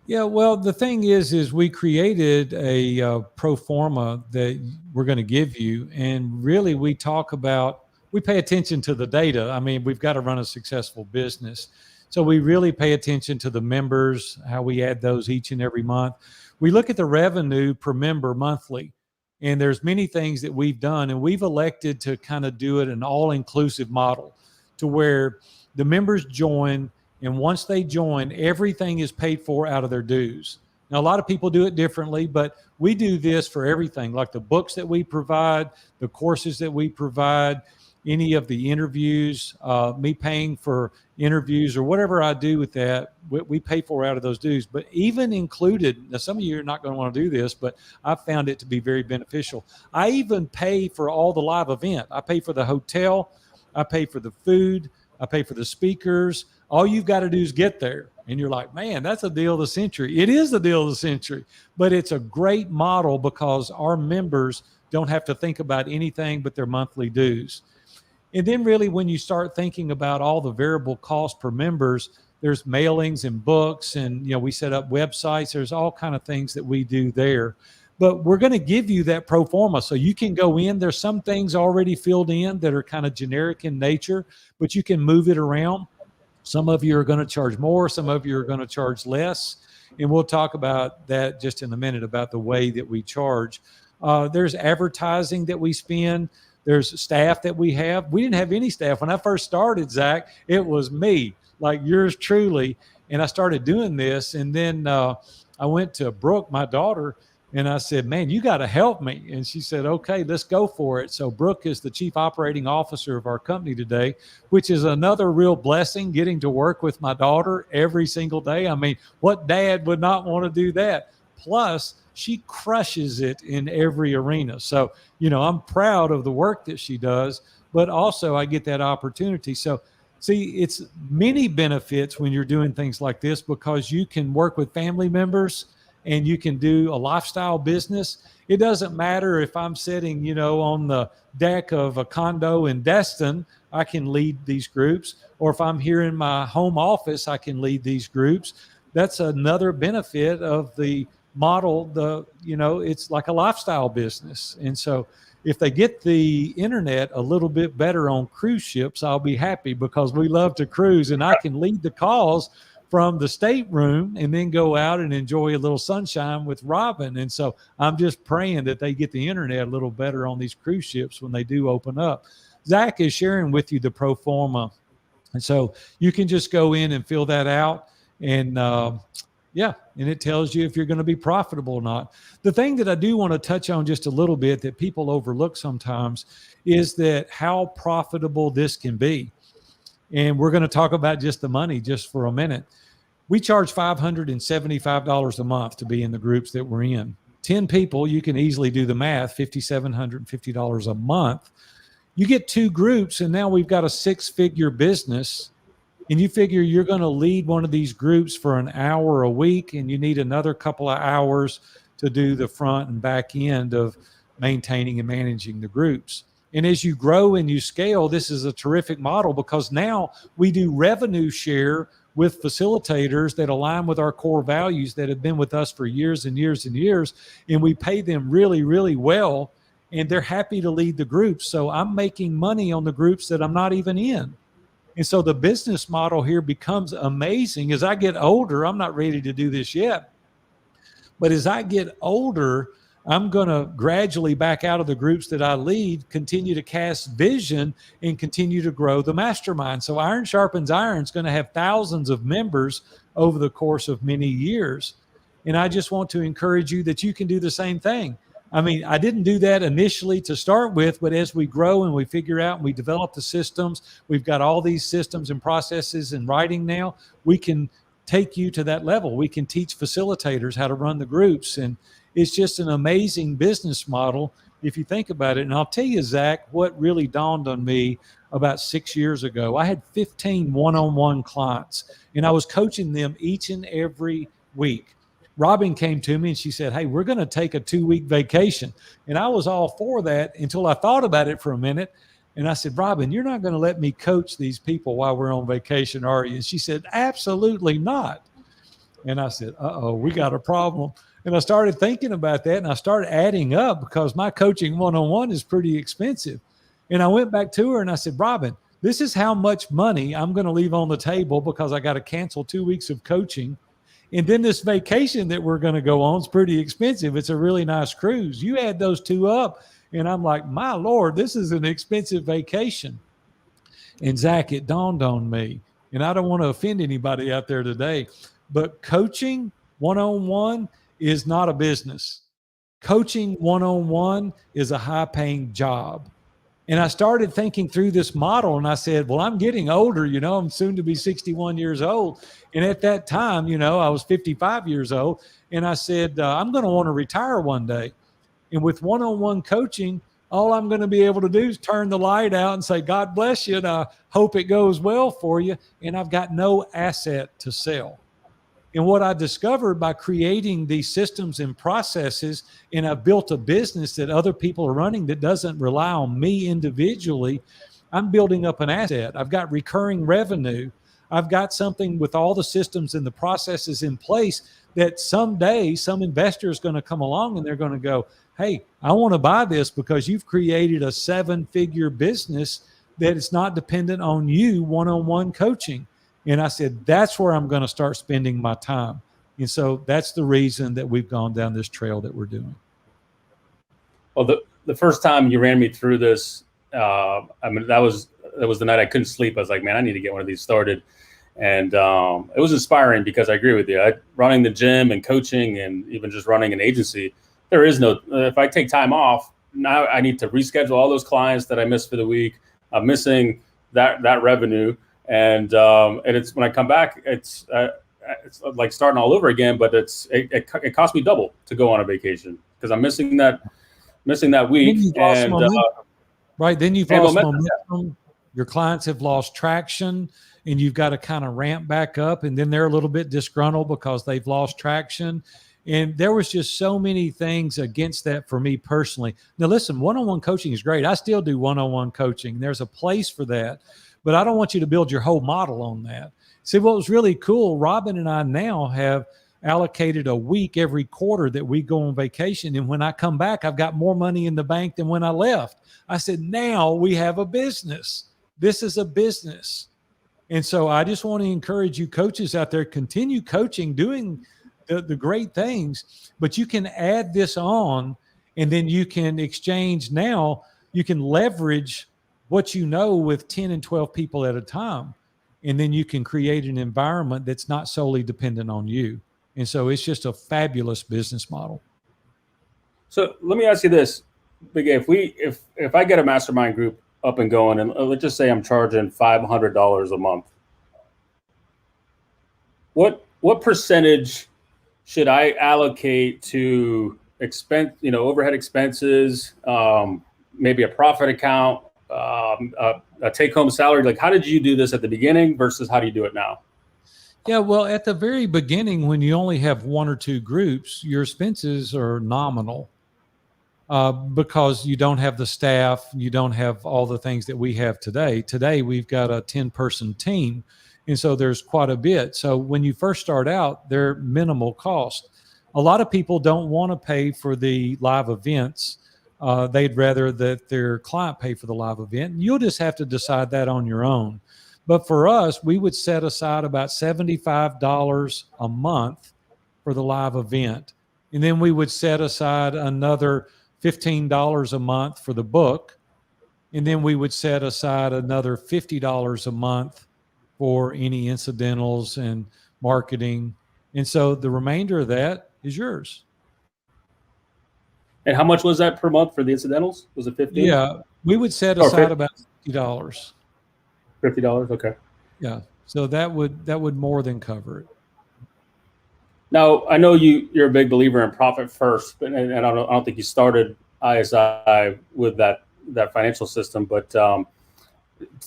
Yeah, well, the thing is we created a pro forma that we're going to give you, and really we pay attention to the data. I mean, we've got to run a successful business, so we really pay attention to the members, how we add those each and every month. We look at the revenue per member monthly, and there's many things that we've done, and we've elected to kind of do it an all-inclusive model to where the members join, and once they join, everything is paid for out of their dues. Now, a lot of people do it differently, but we do this for everything, like the books that we provide, the courses that we provide, any of the interviews, me paying for interviews or whatever I do with that, we pay for out of those dues. But even included, now some of you are not going to want to do this, but I found it to be very beneficial. I even pay for all the live event. I pay for the hotel. I pay for the food. I pay for the speakers. All you've got to do is get there. And you're like, man, that's a deal of the century. It is the deal of the century, but it's a great model because our members don't have to think about anything but their monthly dues. And then really when you start thinking about all the variable costs per members, there's mailings and books, and we set up websites. There's all kind of things that we do there. But we're going to give you that pro forma so you can go in. There's some things already filled in that are kind of generic in nature, but you can move it around. Some of you are going to charge more. Some of you are going to charge less. And we'll talk about that just in a minute, about the way that we charge. There's advertising that we spend. There's staff that we have. We didn't have any staff. When I first started, Zach, it was me, like yours truly. And I started doing this. And then I went to Brooke, my daughter, and I said, man, you got to help me. And she said, okay, let's go for it. So Brooke is the chief operating officer of our company today, which is another real blessing, getting to work with my daughter every single day. I mean, what dad would not want to do that? Plus, she crushes it in every arena. So, I'm proud of the work that she does, but also I get that opportunity. So, see, it's many benefits when you're doing things like this, because you can work with family members and you can do a lifestyle business. It doesn't matter if I'm sitting, on the deck of a condo in Destin, I can lead these groups. Or if I'm here in my home office, I can lead these groups. That's another benefit of the model. It's like a lifestyle business. And so if they get the internet a little bit better on cruise ships, I'll be happy, because we love to cruise, and I can lead the calls from the stateroom and then go out and enjoy a little sunshine with Robin. And so I'm just praying that they get the internet a little better on these cruise ships when they do open up. Zach is sharing with you the pro forma. And so you can just go in and fill that out. And and it tells you if you're going to be profitable or not. The thing that I do want to touch on just a little bit that people overlook sometimes is that how profitable this can be. And we're going to talk about just the money just for a minute. We charge $575 a month to be in the groups that we're in. 10 people, you can easily do the math, $5,750 a month. You get 2 groups, and now we've got a 6-figure business. And you figure you're going to lead one of these groups for an hour a week, and you need another couple of hours to do the front and back end of maintaining and managing the groups. And as you grow and you scale, this is a terrific model, because now we do revenue share with facilitators that align with our core values that have been with us for years and years and years. And we pay them really, really well, and they're happy to lead the groups. So I'm making money on the groups that I'm not even in. And so the business model here becomes amazing. As I get older, I'm not ready to do this yet, but as I get older, I'm going to gradually back out of the groups that I lead, continue to cast vision, and continue to grow the mastermind. So Iron Sharpens Iron is going to have thousands of members over the course of many years. And I just want to encourage you that you can do the same thing. I mean, I didn't do that initially to start with, but as we grow and we figure out and we develop the systems, we've got all these systems and processes in writing now, we can take you to that level. We can teach facilitators how to run the groups. And it's just an amazing business model if you think about it. And I'll tell you, Zach, what really dawned on me about 6 years ago. I had 15 one-on-one clients, and I was coaching them each and every week. Robin came to me and she said, hey, we're going to take a 2-week vacation. And I was all for that until I thought about it for a minute. And I said, Robin, you're not going to let me coach these people while we're on vacation, are you? And she said, absolutely not. And I said, we got a problem. And I started thinking about that, and I started adding up, because my coaching one-on-one is pretty expensive. And I went back to her and I said, Robin, this is how much money I'm going to leave on the table, because I got to cancel 2 weeks of coaching. And then this vacation that we're going to go on is pretty expensive. It's a really nice cruise. You add those two up, and I'm like, my Lord, this is an expensive vacation. And Zach, it dawned on me, and I don't want to offend anybody out there today, but coaching one-on-one is not a business. Coaching one-on-one is a high-paying job. And I started thinking through this model, and I said, well, I'm getting older, I'm soon to be 61 years old. And at that time, I was 55 years old. And I said, I'm going to want to retire one day. And with one-on-one coaching, all I'm going to be able to do is turn the light out and say, God bless you, and I hope it goes well for you. And I've got no asset to sell. And what I discovered by creating these systems and processes, and I've built a business that other people are running that doesn't rely on me individually, I'm building up an asset. I've got recurring revenue. I've got something with all the systems and the processes in place that someday some investor is going to come along and they're going to go, hey, I want to buy this because you've created a 7-figure business that is not dependent on you one-on-one coaching. And I said, that's where I'm going to start spending my time. And so that's the reason that we've gone down this trail that we're doing. Well, the first time you ran me through this, that was the night I couldn't sleep. I was like, man, I need to get one of these started. And it was inspiring, because I agree with you. Running the gym and coaching and even just running an agency, there is no, if I take time off, now I need to reschedule all those clients that I missed for the week. I'm missing that revenue. And it's, when I come back, it's like starting all over again, but it cost me double to go on a vacation, because I'm missing that week. And right. Then you've lost momentum. Your clients have lost traction, and you've got to kind of ramp back up. And then they're a little bit disgruntled because they've lost traction. And there was just so many things against that for me personally. Now, listen, one-on-one coaching is great. I still do one-on-one coaching. There's a place for that. But I don't want you to build your whole model on that. See, what was really cool, Robin and I now have allocated a week every quarter that we go on vacation. And when I come back, I've got more money in the bank than when I left. I said, now we have a business. This is a business. And so I just want to encourage you coaches out there, continue coaching, doing the great things, but you can add this on, and then you can exchange. Now you can leverage what you know with 10 and 12 people at a time. And then you can create an environment that's not solely dependent on you. And so it's just a fabulous business model. So let me ask you this, Big A, if I get a mastermind group up and going, and let's just say I'm charging $500 a month, what percentage should I allocate to overhead expenses, maybe a profit account, a take-home salary? Like, how did you do this at the beginning versus how do you do it now? Yeah, well, at the very beginning, when you only have one or two groups, your expenses are nominal because you don't have the staff, you don't have all the things that we have today. Today, we've got a 10-person team, and so there's quite a bit. So when you first start out, they're minimal cost. A lot of people don't want to pay for the live events. They'd rather that their client pay for the live event. You'll just have to decide that on your own. But for us, we would set aside about $75 a month for the live event. And then we would set aside another $15 a month for the book. And then we would set aside another $50 a month for any incidentals and marketing. And so the remainder of that is yours. And how much was that per month for the incidentals? Was it $50? Yeah, we would set aside about $50. $50, okay. Yeah, so that would more than cover it. Now, I know you're a big believer in profit first, and I don't think you started ISI with that financial system. But do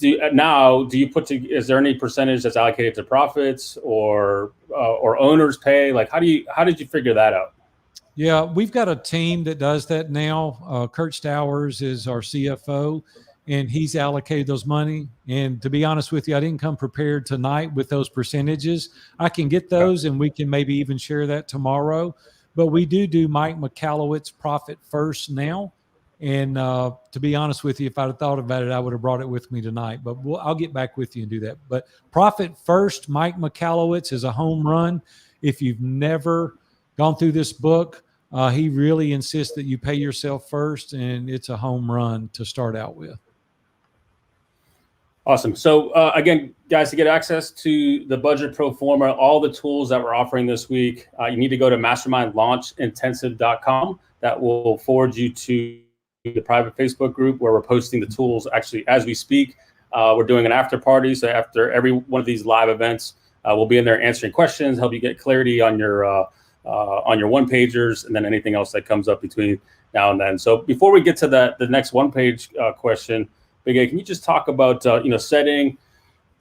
you is there any percentage that's allocated to profits or owners pay? Like, how did you figure that out? Yeah, we've got a team that does that now. Kurt Stowers is our CFO, and he's allocated those money. And to be honest with you, I didn't come prepared tonight with those percentages. I can get those, and we can maybe even share that tomorrow. But we do Mike McCallowit's Profit First now. And to be honest with you, if I'd have thought about it, I would have brought it with me tonight. But I'll get back with you and do that. But Profit First, Mike McCallowit's, is a home run. If you've never gone through this book, he really insists that you pay yourself first, and it's a home run to start out with. Awesome. So again, guys, to get access to the budget pro forma, all the tools that we're offering this week, you need to go to mastermindlaunchintensive.com. That will forward you to the private Facebook group where we're posting the tools actually as we speak. We're doing an after party. So after every one of these live events, we'll be in there answering questions, help you get clarity on your one-pagers, and then anything else that comes up between now and then. So before we get to the next one-page question, Big A, can you just talk about setting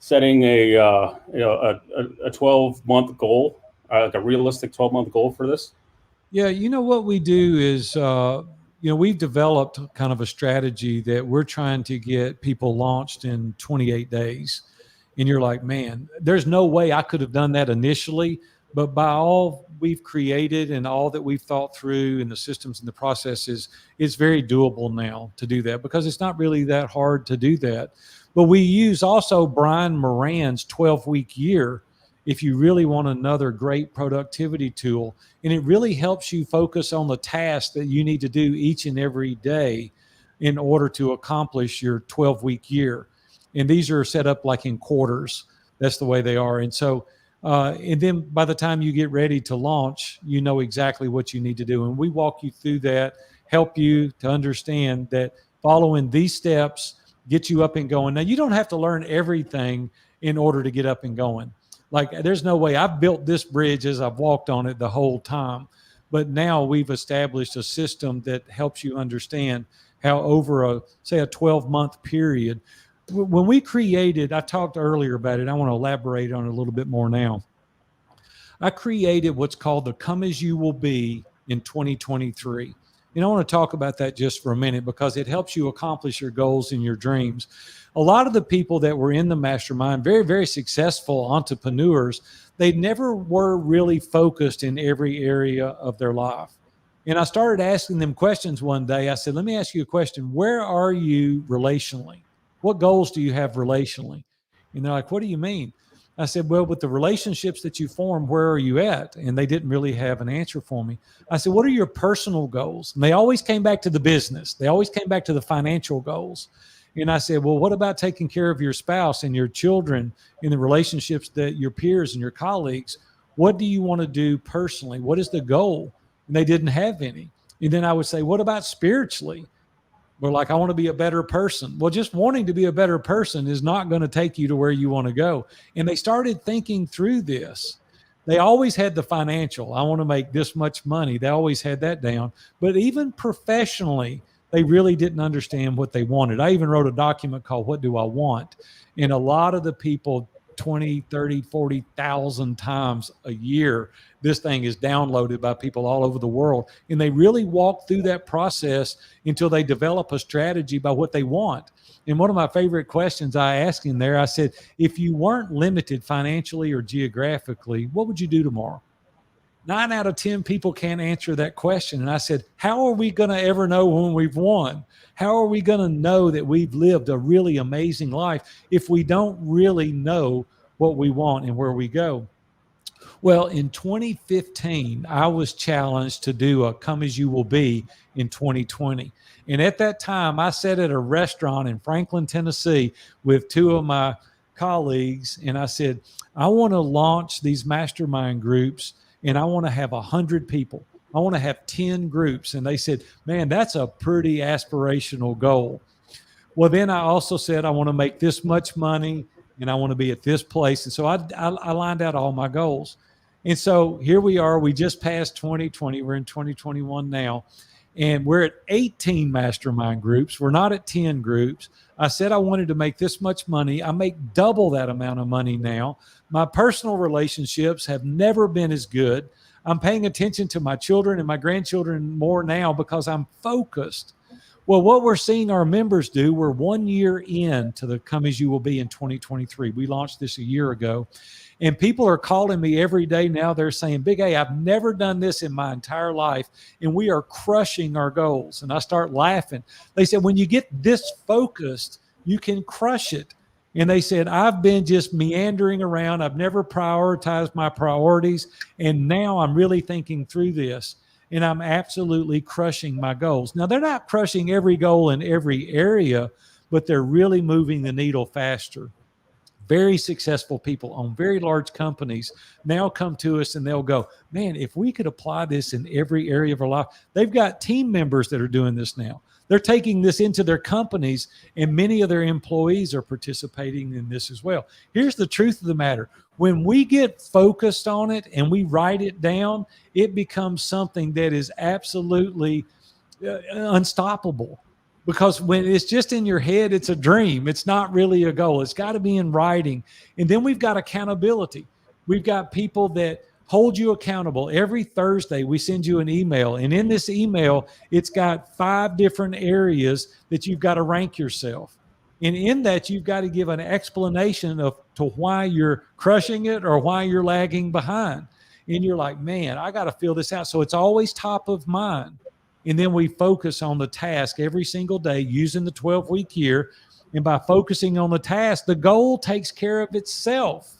a 12-month goal, like a realistic 12-month goal for this? Yeah, what we do is we've developed kind of a strategy that we're trying to get people launched in 28 days. And you're like, man, there's no way I could have done that initially. But by all we've created and all that we've thought through and the systems and the processes, it's very doable now to do that because it's not really that hard to do that. But we use also Brian Moran's 12-week year if you really want another great productivity tool. And it really helps you focus on the tasks that you need to do each and every day in order to accomplish your 12-week year. And these are set up like in quarters. That's the way they are. And so and then by the time you get ready to launch, you know exactly what you need to do. And we walk you through that, help you to understand that following these steps get you up and going. Now, you don't have to learn everything in order to get up and going. Like, there's no way. I've built this bridge as I've walked on it the whole time. But now we've established a system that helps you understand how over a 12-month period. When we created, I talked earlier about it. I want to elaborate on it a little bit more now. I created what's called the Come As You Will Be in 2023. And I want to talk about that just for a minute because it helps you accomplish your goals and your dreams. A lot of the people that were in the mastermind, very, very successful entrepreneurs, they never were really focused in every area of their life. And I started asking them questions one day. I said, let me ask you a question. Where are you relationally? What goals do you have relationally? And they're like, what do you mean? I said, well, with the relationships that you form, where are you at? And they didn't really have an answer for me. I said, what are your personal goals? And they always came back to the business. They always came back to the financial goals. And I said, well, what about taking care of your spouse and your children in the relationships that your peers and your colleagues? What do you want to do personally? What is the goal? And they didn't have any. And then I would say, what about spiritually? We're like, I want to be a better person. Well, just wanting to be a better person is not going to take you to where you want to go. And they started thinking through this. They always had the financial. I want to make this much money. They always had that down. But even professionally, they really didn't understand what they wanted. I even wrote a document called What Do I Want? And a lot of the people, 20, 30, 40,000 times a year, this thing is downloaded by people all over the world. And they really walk through that process until they develop a strategy by what they want. And one of my favorite questions I asked him there, I said, if you weren't limited financially or geographically, what would you do tomorrow? 9 out of 10 people can't answer that question. And I said, how are we going to ever know when we've won? How are we going to know that we've lived a really amazing life if we don't really know what we want and where we go? Well, in 2015, I was challenged to do a Come As You Will Be in 2020. And at that time, I sat at a restaurant in Franklin, Tennessee with 2 of my colleagues. And I said, I want to launch these mastermind groups, and I want to have 100 people. I want to have 10 groups. And they said, man, that's a pretty aspirational goal. Well, then I also said, I want to make this much money, and I want to be at this place. And so I lined out all my goals. And so here we are. We just passed 2020. We're in 2021 now. And we're at 18 mastermind groups. We're not at 10 groups. I said I wanted to make this much money. I make double that amount of money now. My personal relationships have never been as good. I'm paying attention to my children and my grandchildren more now because I'm focused. Well, what we're seeing our members do, we're 1 year in to the Come As You Will Be in 2023. We launched this a year ago. And people are calling me every day now. They're saying, Big A, I've never done this in my entire life, and we are crushing our goals. And I start laughing. They said, when you get this focused, you can crush it. And they said, I've been just meandering around. I've never prioritized my priorities. And now I'm really thinking through this, and I'm absolutely crushing my goals. Now, they're not crushing every goal in every area, but they're really moving the needle faster. Very successful people own very large companies now come to us and they'll go, man, if we could apply this in every area of our life. They've got team members that are doing this now. They're taking this into their companies, and many of their employees are participating in this as well. Here's the truth of the matter. When we get focused on it and we write it down, it becomes something that is absolutely unstoppable. Because when it's just in your head, it's a dream. It's not really a goal. It's got to be in writing. And then we've got accountability. We've got people that hold you accountable. Every Thursday, we send you an email. And in this email, it's got 5 different areas that you've got to rank yourself. And in that, you've got to give an explanation to why you're crushing it or why you're lagging behind. And you're like, man, I got to fill this out. So it's always top of mind. And then we focus on the task every single day using the 12-week year. And by focusing on the task, the goal takes care of itself.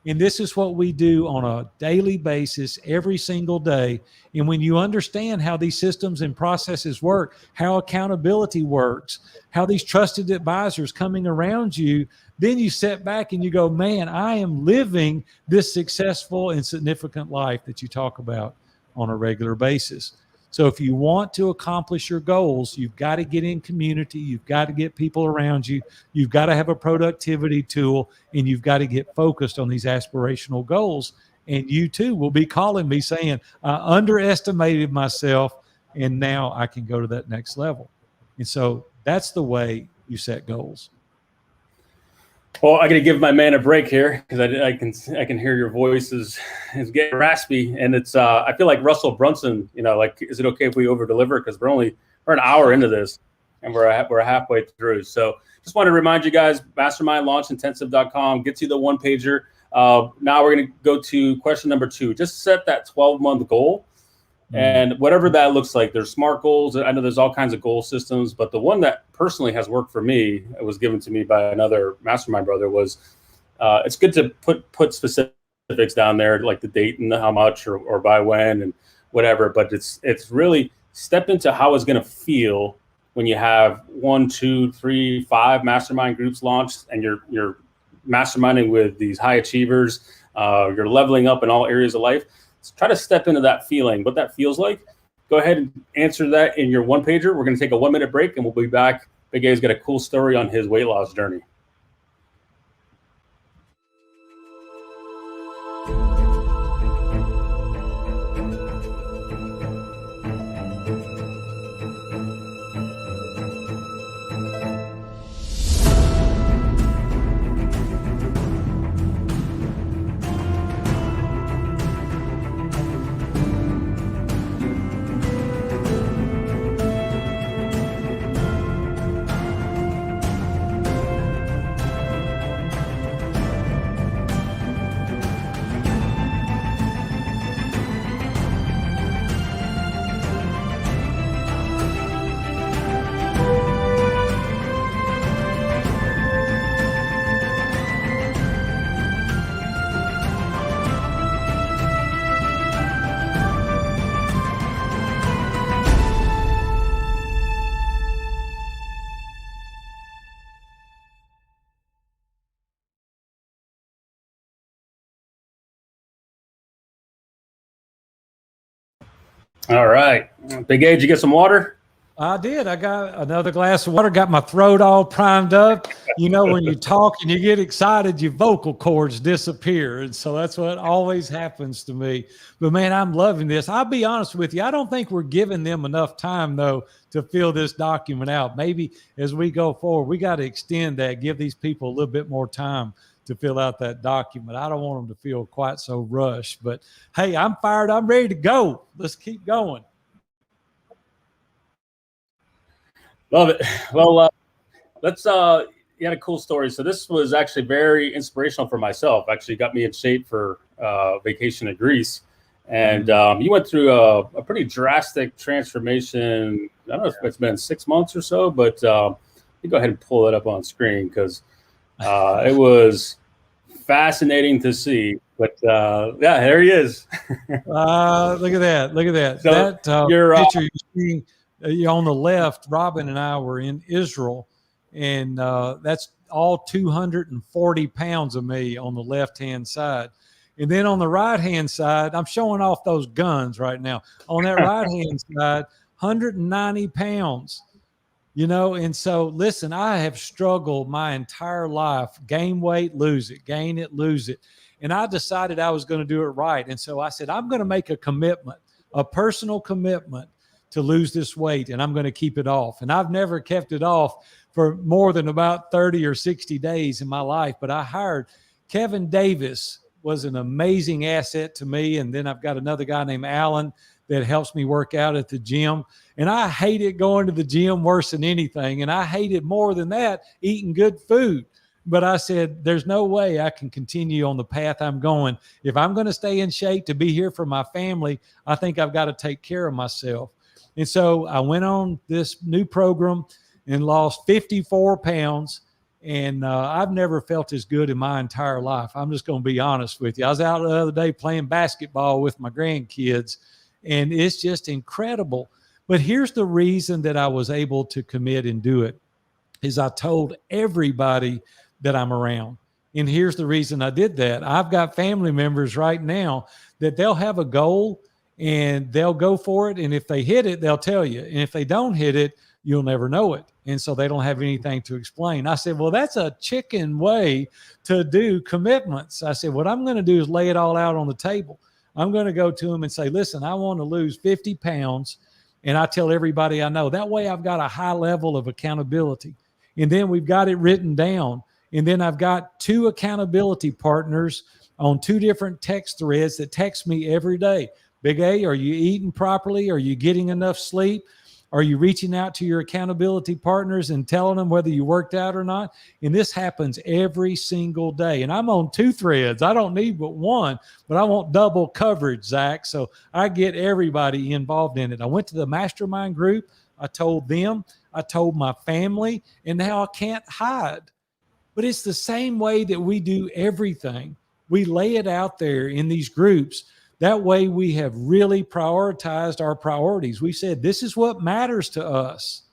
And this is what we do on a daily basis every single day. And when you understand how these systems and processes work, how accountability works, how these trusted advisors coming around you, then you sit back and you go, man, I am living this successful and significant life that you talk about on a regular basis. So if you want to accomplish your goals, you've got to get in community. You've got to get people around you. You've got to have a productivity tool, and you've got to get focused on these aspirational goals. And you too will be calling me saying, I underestimated myself, and now I can go to that next level. And so that's the way you set goals. Well, I got to give my man a break here because I can hear your voice is getting raspy, and it's I feel like Russell Brunson. Like, is it okay if we over deliver? Because we're an hour into this, and we're halfway through. So just want to remind you guys, mastermindlaunchinthensive.com gets you the one pager. Now we're going to go to question number 2. Just set that 12-month goal. And whatever that looks like, there's SMART goals. I know there's all kinds of goal systems, but the one that personally has worked for me, it was given to me by another mastermind brother, was it's good to put specifics down there, like the date and the how much or by when and whatever. But it's really step into how it's going to feel when you have 1, 2, 3, 5 mastermind groups launched, and you're masterminding with these high achievers. You're leveling up in all areas of life. Try to step into that feeling, what that feels like. Go ahead and answer that in your one pager. We're going to take a 1-minute break and we'll be back. Big A's got a cool story on his weight loss journey. All right. Big A, did you get some water? I did. I got another glass of water, got my throat all primed up. When you talk and you get excited, your vocal cords disappear. And so that's what always happens to me. But man, I'm loving this. I'll be honest with you. I don't think we're giving them enough time, though, to fill this document out. Maybe as we go forward, we got to extend that, give these people a little bit more time to fill out that document. I don't want them to feel quite so rushed. But hey, I'm fired. I'm ready to go. Let's keep going. Love it. Well, you had a cool story. So this was actually very inspirational for myself. Actually got me in shape for vacation to Greece. And you went through a pretty drastic transformation. I don't know if it's been 6 months or so, but you go ahead and pull it up on screen because it was fascinating to see. But yeah, there he is. Look at that. Look at that. So that picture picture you see on the left, Robin and I were in Israel, and that's all 240 pounds of me on the left-hand side. And then on the right-hand side, I'm showing off those guns right now. On that right-hand side, 190 pounds, and so listen, I have struggled my entire life. Gain weight, lose it, gain it, lose it. And I decided I was going to do it right. And so I said, I'm going to make a commitment, a personal commitment to lose this weight, and I'm going to keep it off. And I've never kept it off for more than about 30 or 60 days in my life. But I hired Kevin Davis, was an amazing asset to me. And then I've got another guy named Alan that helps me work out at the gym. And I hated going to the gym worse than anything. And I hated more than that, eating good food. But I said, there's no way I can continue on the path I'm going. If I'm going to stay in shape to be here for my family, I think I've got to take care of myself. And so I went on this new program and lost 54 pounds. And I've never felt as good in my entire life. I'm just going to be honest with you. I was out the other day playing basketball with my grandkids, and it's just incredible. But here's the reason that I was able to commit and do it is I told everybody that I'm around. And here's the reason I did that. I've got family members right now that they'll have a goal and they'll go for it. And if they hit it, they'll tell you. And if they don't hit it, you'll never know it. And so they don't have anything to explain. I said, well, that's a chicken way to do commitments. I said, what I'm going to do is lay it all out on the table. I'm going to go to them and say, listen, I want to lose 50 pounds. And I tell everybody I know. That way I've got a high level of accountability. And then we've got it written down. And then I've got 2 accountability partners on 2 different text threads that text me every day. Big A, are you eating properly? Are you getting enough sleep? Are you reaching out to your accountability partners and telling them whether you worked out or not? And this happens every single day. And I'm on 2 threads. I don't need but 1, but I want double coverage, Zach. So I get everybody involved in it. I went to the Mastermind Group. I told them, I told my family, and now I can't hide. But it's the same way that we do everything. We lay it out there in these groups. That way we have really prioritized our priorities. We said, this is what matters to us.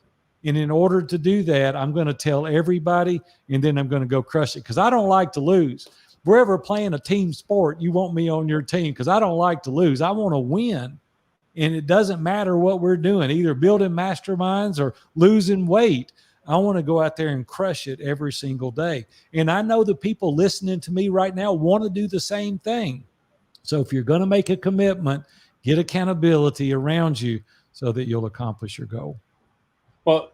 And in order to do that, I'm going to tell everybody, and then I'm going to go crush it, because I don't like to lose. If we're ever playing a team sport, you want me on your team, because I don't like to lose. I want to win. And it doesn't matter what we're doing, either building masterminds or losing weight. I want to go out there and crush it every single day. And I know the people listening to me right now want to do the same thing. So if you're going to make a commitment, get accountability around you so that you'll accomplish your goal. Well,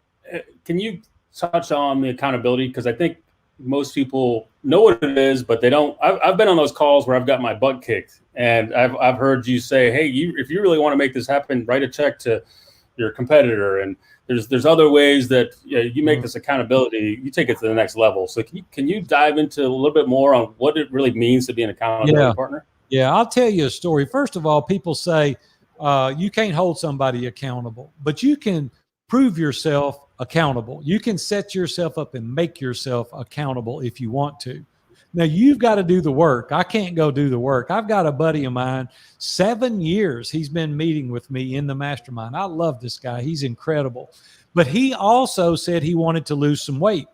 can you touch on the accountability? Because I think most people know what it is, but they don't. I've been on those calls where I've got my butt kicked, and I've heard you say, hey, if you really want to make this happen, write a check to your competitor. And there's other ways that you make this accountability, you take it to the next level. So can you dive into a little bit more on what it really means to be an accountability partner? Yeah, I'll tell you a story. First of all, people say you can't hold somebody accountable, but you can prove yourself accountable. You can set yourself up and make yourself accountable if you want to. Now, you've got to do the work. I can't go do the work. I've got a buddy of mine, 7 years he's been meeting with me in the mastermind. I love this guy. He's incredible. But he also said he wanted to lose some weight.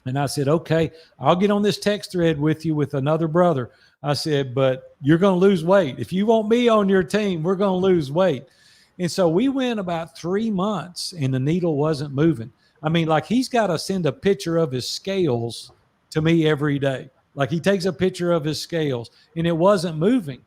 And I said, okay, I'll get on this text thread with you with another brother. I said, but you're going to lose weight. If you want me on your team, we're going to lose weight. And so we went about 3 months and the needle wasn't moving. I mean, like, he's got to send a picture of his scales to me every day. Like, he takes a picture of his scales and it wasn't moving.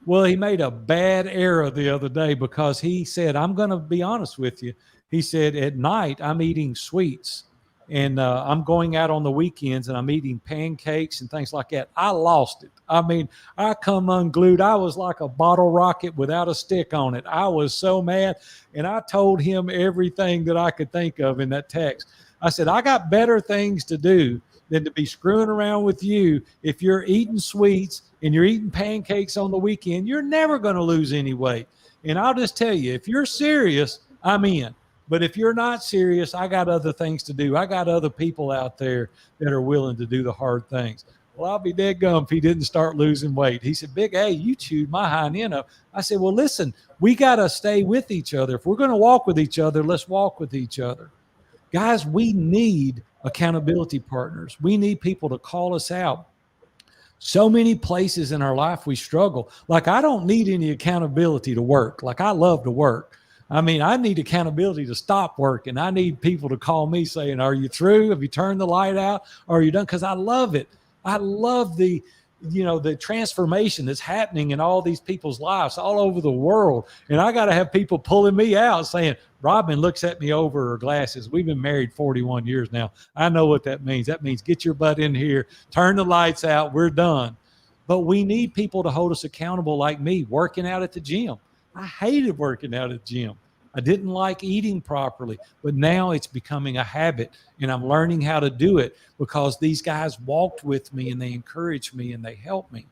Well, he made a bad error the other day because he said, I'm going to be honest with you. He said, at night, I'm eating sweets. And I'm going out on the weekends and I'm eating pancakes and things like that. I lost it. I mean, I come unglued. I was like a bottle rocket without a stick on it. I was so mad. And I told him everything that I could think of in that text. I said, I got better things to do than to be screwing around with you. If you're eating sweets and you're eating pancakes on the weekend, you're never going to lose any weight. And I'll just tell you, if you're serious, I'm in. But if you're not serious, I got other things to do. I got other people out there that are willing to do the hard things. Well, I'll be dead gum if he didn't start losing weight. He said, Big A, you chewed my hind end up. I said, well, listen, we got to stay with each other. If we're going to walk with each other, let's walk with each other. Guys, we need accountability partners. We need people to call us out. So many places in our life we struggle. Like, I don't need any accountability to work. Like, I love to work. I mean, I need accountability to stop working. I need people to call me saying, are you through? Have you turned the light out? Are you done? Because I love it. I love the transformation that's happening in all these people's lives all over the world. And I got to have people pulling me out saying, Robin looks at me over her glasses. We've been married 41 years now. I know what that means. That means get your butt in here, turn the lights out, we're done. But we need people to hold us accountable, like me, working out at the gym. I hated working out at the gym. I didn't like eating properly, but now it's becoming a habit and I'm learning how to do it because these guys walked with me and they encouraged me and they helped me.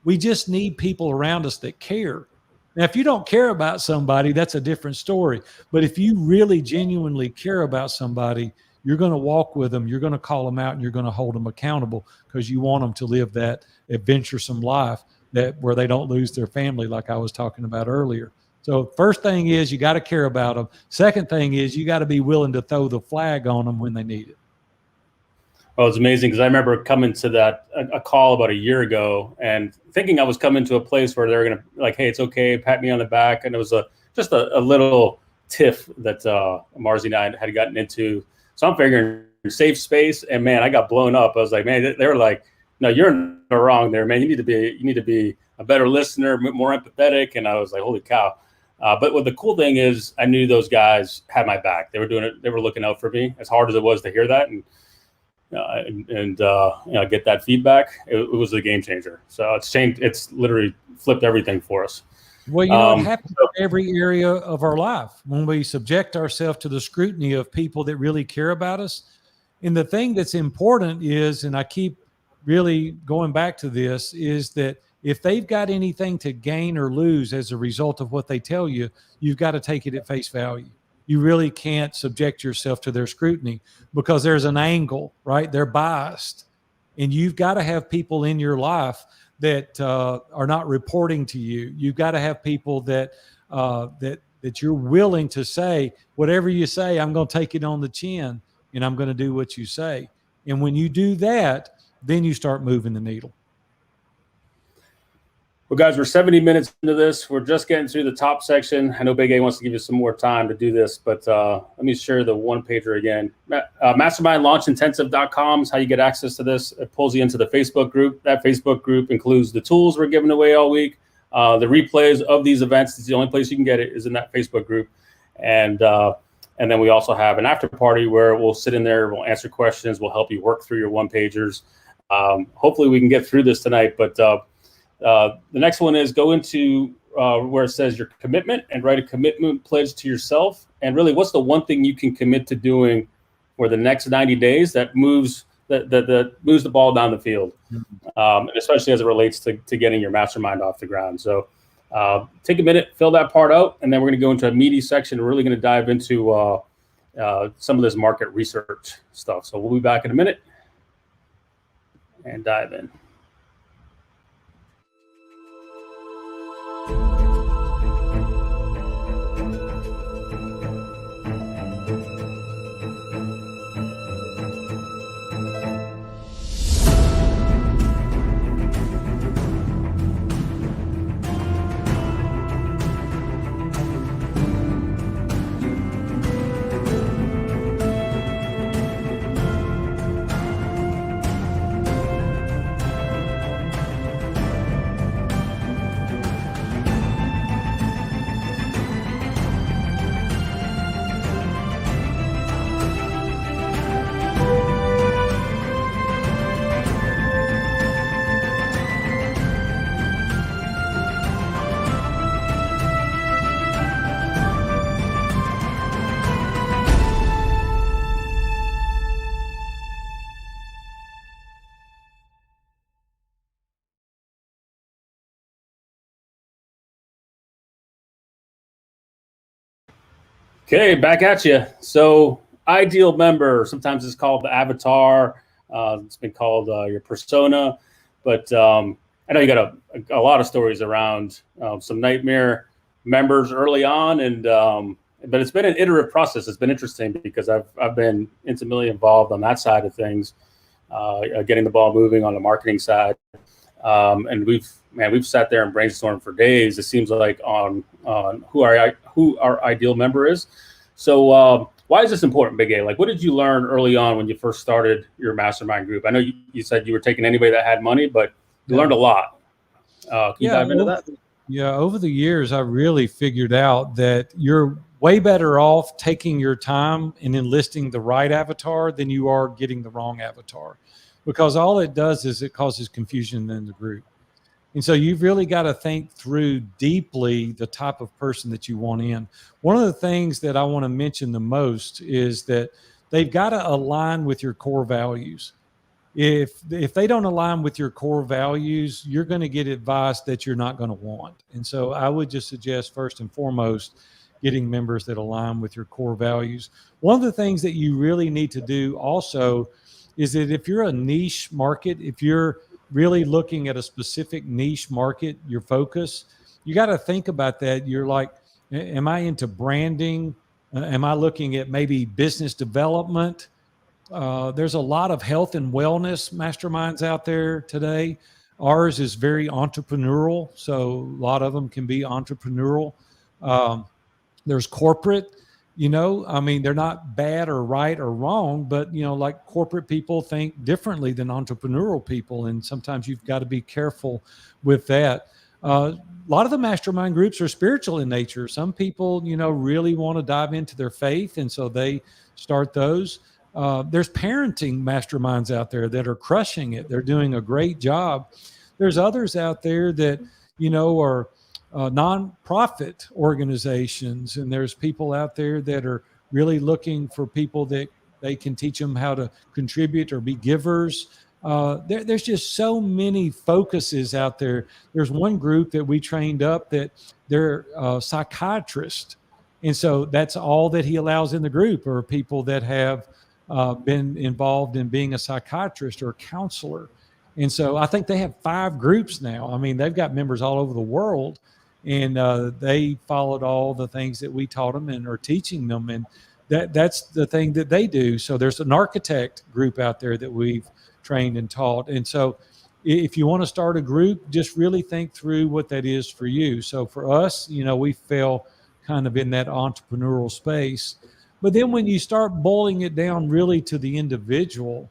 We just need people around us that care. Now, if you don't care about somebody, that's a different story. But if you really genuinely care about somebody, you're going to walk with them, you're going to call them out, and you're going to hold them accountable because you want them to live that adventuresome life where they don't lose their family like I was talking about earlier. So first thing is you got to care about them. Second thing is you got to be willing to throw the flag on them when they need it. Well, it's amazing because I remember coming to a call about a year ago and thinking I was coming to a place where they were going to like, hey, it's okay, pat me on the back. And it was just a little tiff that Marzi and I had gotten into. So I'm figuring safe space, and man, I got blown up. I was like, man, they were like, no, you're in the wrong there, man. You need to be a better listener, more empathetic. And I was like, holy cow. But what the cool thing is, I knew those guys had my back. They were doing it. They were looking out for me, as hard as it was to hear that. And get that feedback. It was a game changer. So it's changed. It's literally flipped everything for us. Well, it happens in every area of our life when we subject ourselves to the scrutiny of people that really care about us. And the thing that's important is, and I keep really going back to this, is that if they've got anything to gain or lose as a result of what they tell you, you've got to take it at face value. You really can't subject yourself to their scrutiny because there's an angle, right? They're biased. And you've got to have people in your life that are not reporting to you. You've got to have people that you're willing to say, whatever you say, I'm going to take it on the chin and I'm going to do what you say. And when you do that, then you start moving the needle. Well, guys, we're 70 minutes into this. We're just getting through the top section. I know Big A wants to give you some more time to do this, but let me share the one pager again. MastermindLaunchIntensive.com is how you get access to this. It pulls you into the Facebook group. That Facebook group includes the tools we're giving away all week. The replays of these events. It's the only place you can get it is in that Facebook group. And then we also have an after party where we'll sit in there, we'll answer questions, we'll help you work through your one pagers. Hopefully we can get through this tonight, but the next one is go into where it says your commitment and write a commitment pledge to yourself. And really, what's the one thing you can commit to doing for the next 90 days that moves that moves the ball down the field, and especially as it relates to getting your mastermind off the ground. So take a minute, fill that part out, and then we're going to go into a meaty section. We're really going to dive into some of this market research stuff. So we'll be back in a minute and dive in. Okay, back at you. So ideal member, sometimes it's called the avatar. It's been called your persona. But I know you got a lot of stories around some nightmare members early on. But it's been an iterative process. It's been interesting because I've been intimately involved on that side of things, getting the ball moving on the marketing side. And we've sat there and brainstormed for days. It seems like on who our ideal member is. So why is this important, Big A? Like, what did you learn early on when you first started your mastermind group? I know you said you were taking anybody that had money, but you learned a lot. Can you dive into that? Yeah, over the years, I really figured out that you're way better off taking your time and enlisting the right avatar than you are getting the wrong avatar, because all it does is it causes confusion in the group. And so you've really got to think through deeply the type of person that you want in. One of the things that I want to mention the most is that they've got to align with your core values. If they don't align with your core values, you're going to get advice that you're not going to want. And so I would just suggest first and foremost, getting members that align with your core values. One of the things that you really need to do also is that if you're a niche market, if you're really looking at a specific niche market, your focus, you got to think about that. You're like, am I into branding? Am I looking at maybe business development? There's a lot of health and wellness masterminds out there today. Ours is very entrepreneurial, so a lot of them can be entrepreneurial. There's corporate, they're not bad or right or wrong, but, like corporate people think differently than entrepreneurial people. And sometimes you've got to be careful with that. A lot of the mastermind groups are spiritual in nature. Some people, really want to dive into their faith. And so they start those. There's parenting masterminds out there that are crushing it. They're doing a great job. There's others out there that, are nonprofit organizations, and there's people out there that are really looking for people that they can teach them how to contribute or be givers. There's just so many focuses out there. There's one group that we trained up that they're psychiatrists. And so that's all that he allows in the group are people that have been involved in being a psychiatrist or a counselor. And so I think they have 5 groups now. I mean, they've got members all over the world, and they followed all the things that we taught them and are teaching them. And that's the thing that they do. So there's an architect group out there that we've trained and taught. And so if you want to start a group, just really think through what that is for you. So for us, we fell kind of in that entrepreneurial space. But then when you start boiling it down really to the individual,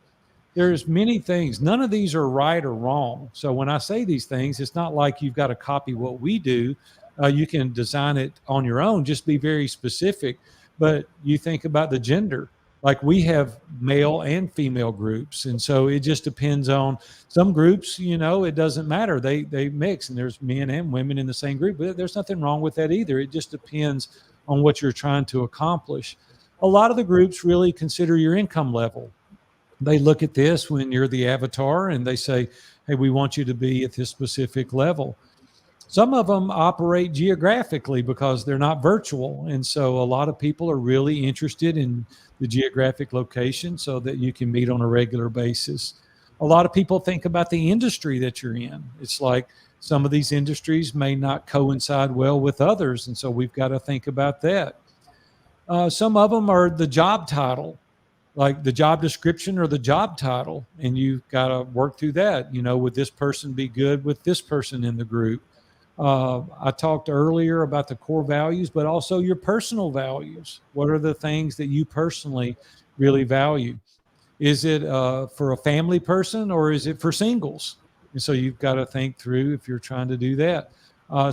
there's many things. None of these are right or wrong. So when I say these things, it's not like you've got to copy what we do. You can design it on your own, just be very specific. But you think about the gender, like we have male and female groups. And so it just depends on some groups, it doesn't matter. They mix, and there's men and women in the same group. But there's nothing wrong with that either. It just depends on what you're trying to accomplish. A lot of the groups really consider your income level. They look at this when you're the avatar and they say, hey, we want you to be at this specific level. Some of them operate geographically because they're not virtual. And so a lot of people are really interested in the geographic location so that you can meet on a regular basis. A lot of people think about the industry that you're in. It's like some of these industries may not coincide well with others. And so we've got to think about that. Some of them are the job title, like the job description or the job title. And you've got to work through that. Would this person be good with this person in the group? I talked earlier about the core values, but also your personal values. What are the things that you personally really value? Is it for a family person or is it for singles? And so you've got to think through if you're trying to do that.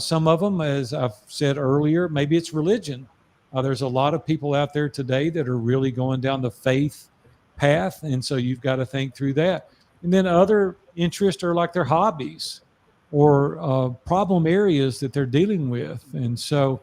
Some of them, as I've said earlier, maybe it's religion. There's a lot of people out there today that are really going down the faith path. And so you've got to think through that. And then other interests are like their hobbies or problem areas that they're dealing with. And so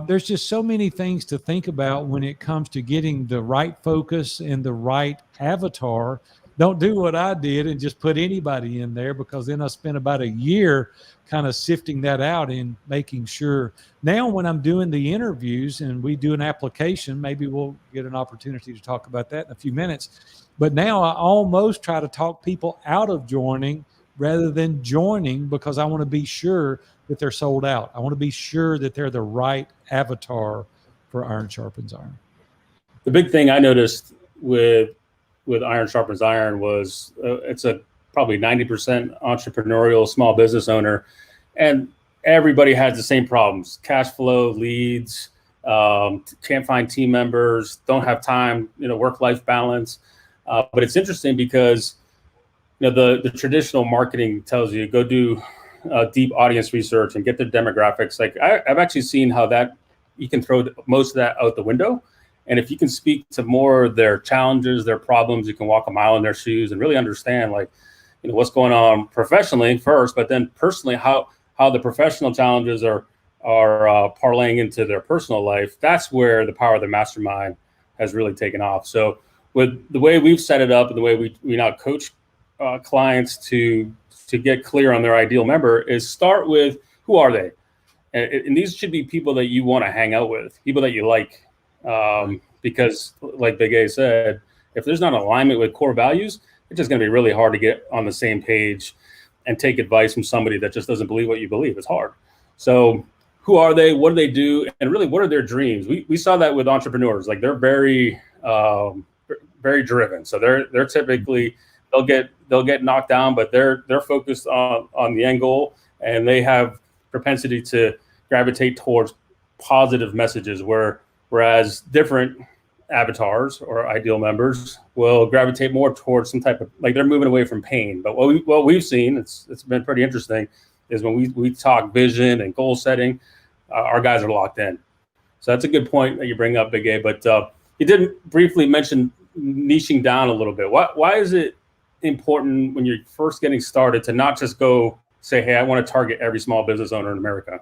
there's just so many things to think about when it comes to getting the right focus and the right avatar. Don't do what I did and just put anybody in there, because then I spent about a year kind of sifting that out and making sure. Now when I'm doing the interviews and we do an application, maybe we'll get an opportunity to talk about that in a few minutes. But now I almost try to talk people out of joining rather than joining, because I want to be sure that they're sold out. I want to be sure that they're the right avatar for Iron Sharpens Iron. The big thing I noticed with Iron Sharpens Iron was it's a probably 90% entrepreneurial small business owner, and everybody has the same problems: cash flow, leads, can't find team members, don't have time, work-life balance. But it's interesting because the traditional marketing tells you go do deep audience research and get their demographics. Like I've actually seen how that you can throw most of that out the window. And if you can speak to more of their challenges, their problems, you can walk a mile in their shoes and really understand what's going on professionally first, but then personally how the professional challenges are parlaying into their personal life. That's where the power of the mastermind has really taken off. So with the way we've set it up and the way we now coach clients to get clear on their ideal member is start with who are they? And these should be people that you want to hang out with, people that you like. Because like Big A said, if there's not alignment with core values, it's just going to be really hard to get on the same page and take advice from somebody that just doesn't believe what you believe. It's hard. So who are they? What do they do? And really, what are their dreams? We saw that with entrepreneurs. Like they're very, very driven. So they're typically, they'll get knocked down, but they're focused on the end goal, and they have propensity to gravitate towards positive messages, whereas different avatars or ideal members will gravitate more towards some type of, like they're moving away from pain. But what we've seen, it's been pretty interesting, is when we talk vision and goal setting, our guys are locked in. So that's a good point that you bring up, Big A. But you didn't briefly mention niching down a little bit. Why is it important when you're first getting started to not just go say, hey, I want to target every small business owner in America?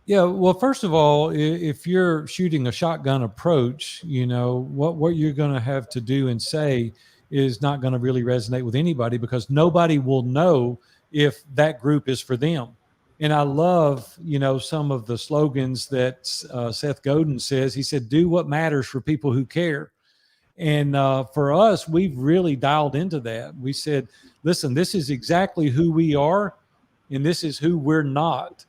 Yeah, well, first of all, if you're shooting a shotgun approach, what you're going to have to do and say is not going to really resonate with anybody, because nobody will know if that group is for them. And I love, some of the slogans that Seth Godin says. He said, do what matters for people who care. And for us, we've really dialed into that. We said, listen, this is exactly who we are, and this is who we're not.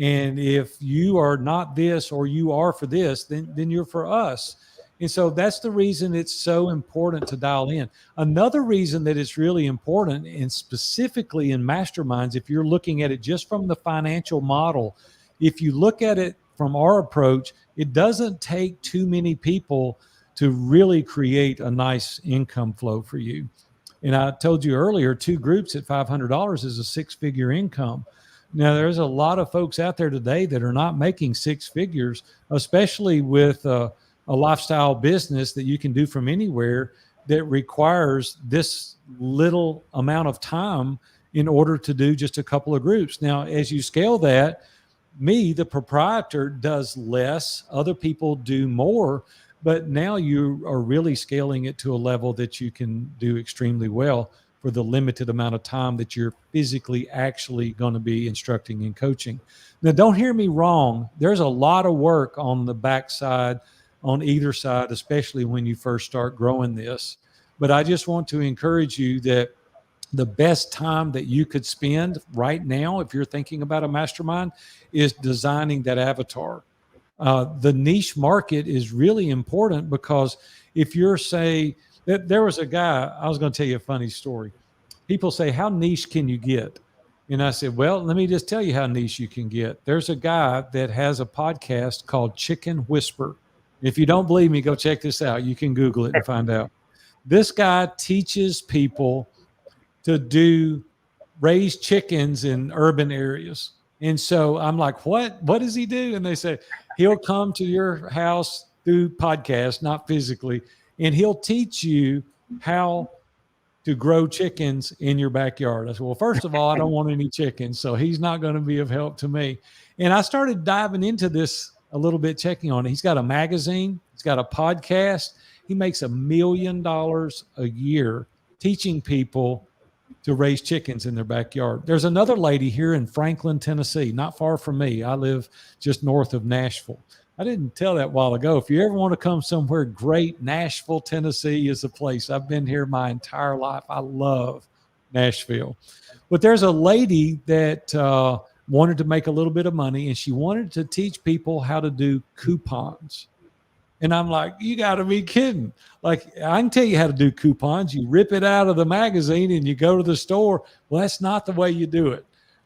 And if you are not this, or you are for this, then you're for us. And so that's the reason it's so important to dial in. Another reason that it's really important, and specifically in masterminds, if you're looking at it just from the financial model, if you look at it from our approach, it doesn't take too many people to really create a nice income flow for you. And I told you earlier, 2 groups at $500 is a 6-figure income. Now, there's a lot of folks out there today that are not making 6 figures, especially with a lifestyle business that you can do from anywhere that requires this little amount of time in order to do just a couple of groups. Now, as you scale that, me, the proprietor, does less, other people do more, but now you are really scaling it to a level that you can do extremely well for the limited amount of time that you're physically actually going to be instructing and coaching. Now, don't hear me wrong. There's a lot of work on the backside, on either side, especially when you first start growing this. But I just want to encourage you that the best time that you could spend right now, if you're thinking about a mastermind, is designing that avatar. The niche market is really important, because if you're, say, there was a guy, I was going to tell you a funny story. People say, how niche can you get? And I said, well, let me just tell you how niche you can get. There's a guy that has a podcast called Chicken Whisper. If you don't believe me, go check this out. You can Google it and find out. This guy teaches people to raise chickens in urban areas. And so I'm like, what does he do? And they say, he'll come to your house through podcast, not physically, and he'll teach you how to grow chickens in your backyard. I said, well, first of all, I don't want any chickens, so he's not going to be of help to me. And I started diving into this a little bit, checking on it. He's got a magazine. He's got a podcast. He makes $1 million a year teaching people to raise chickens in their backyard. There's another lady here in Franklin, Tennessee, not far from me. I live just north of Nashville. I didn't tell that a while ago. If you ever want to come somewhere great, Nashville, Tennessee is a place. I've been here my entire life. I love Nashville. But there's a lady that wanted to make a little bit of money, and she wanted to teach people how to do coupons. And I'm like, you got to be kidding. Like, I can tell you how to do coupons. You rip it out of the magazine and you go to the store. Well, that's not the way you do it.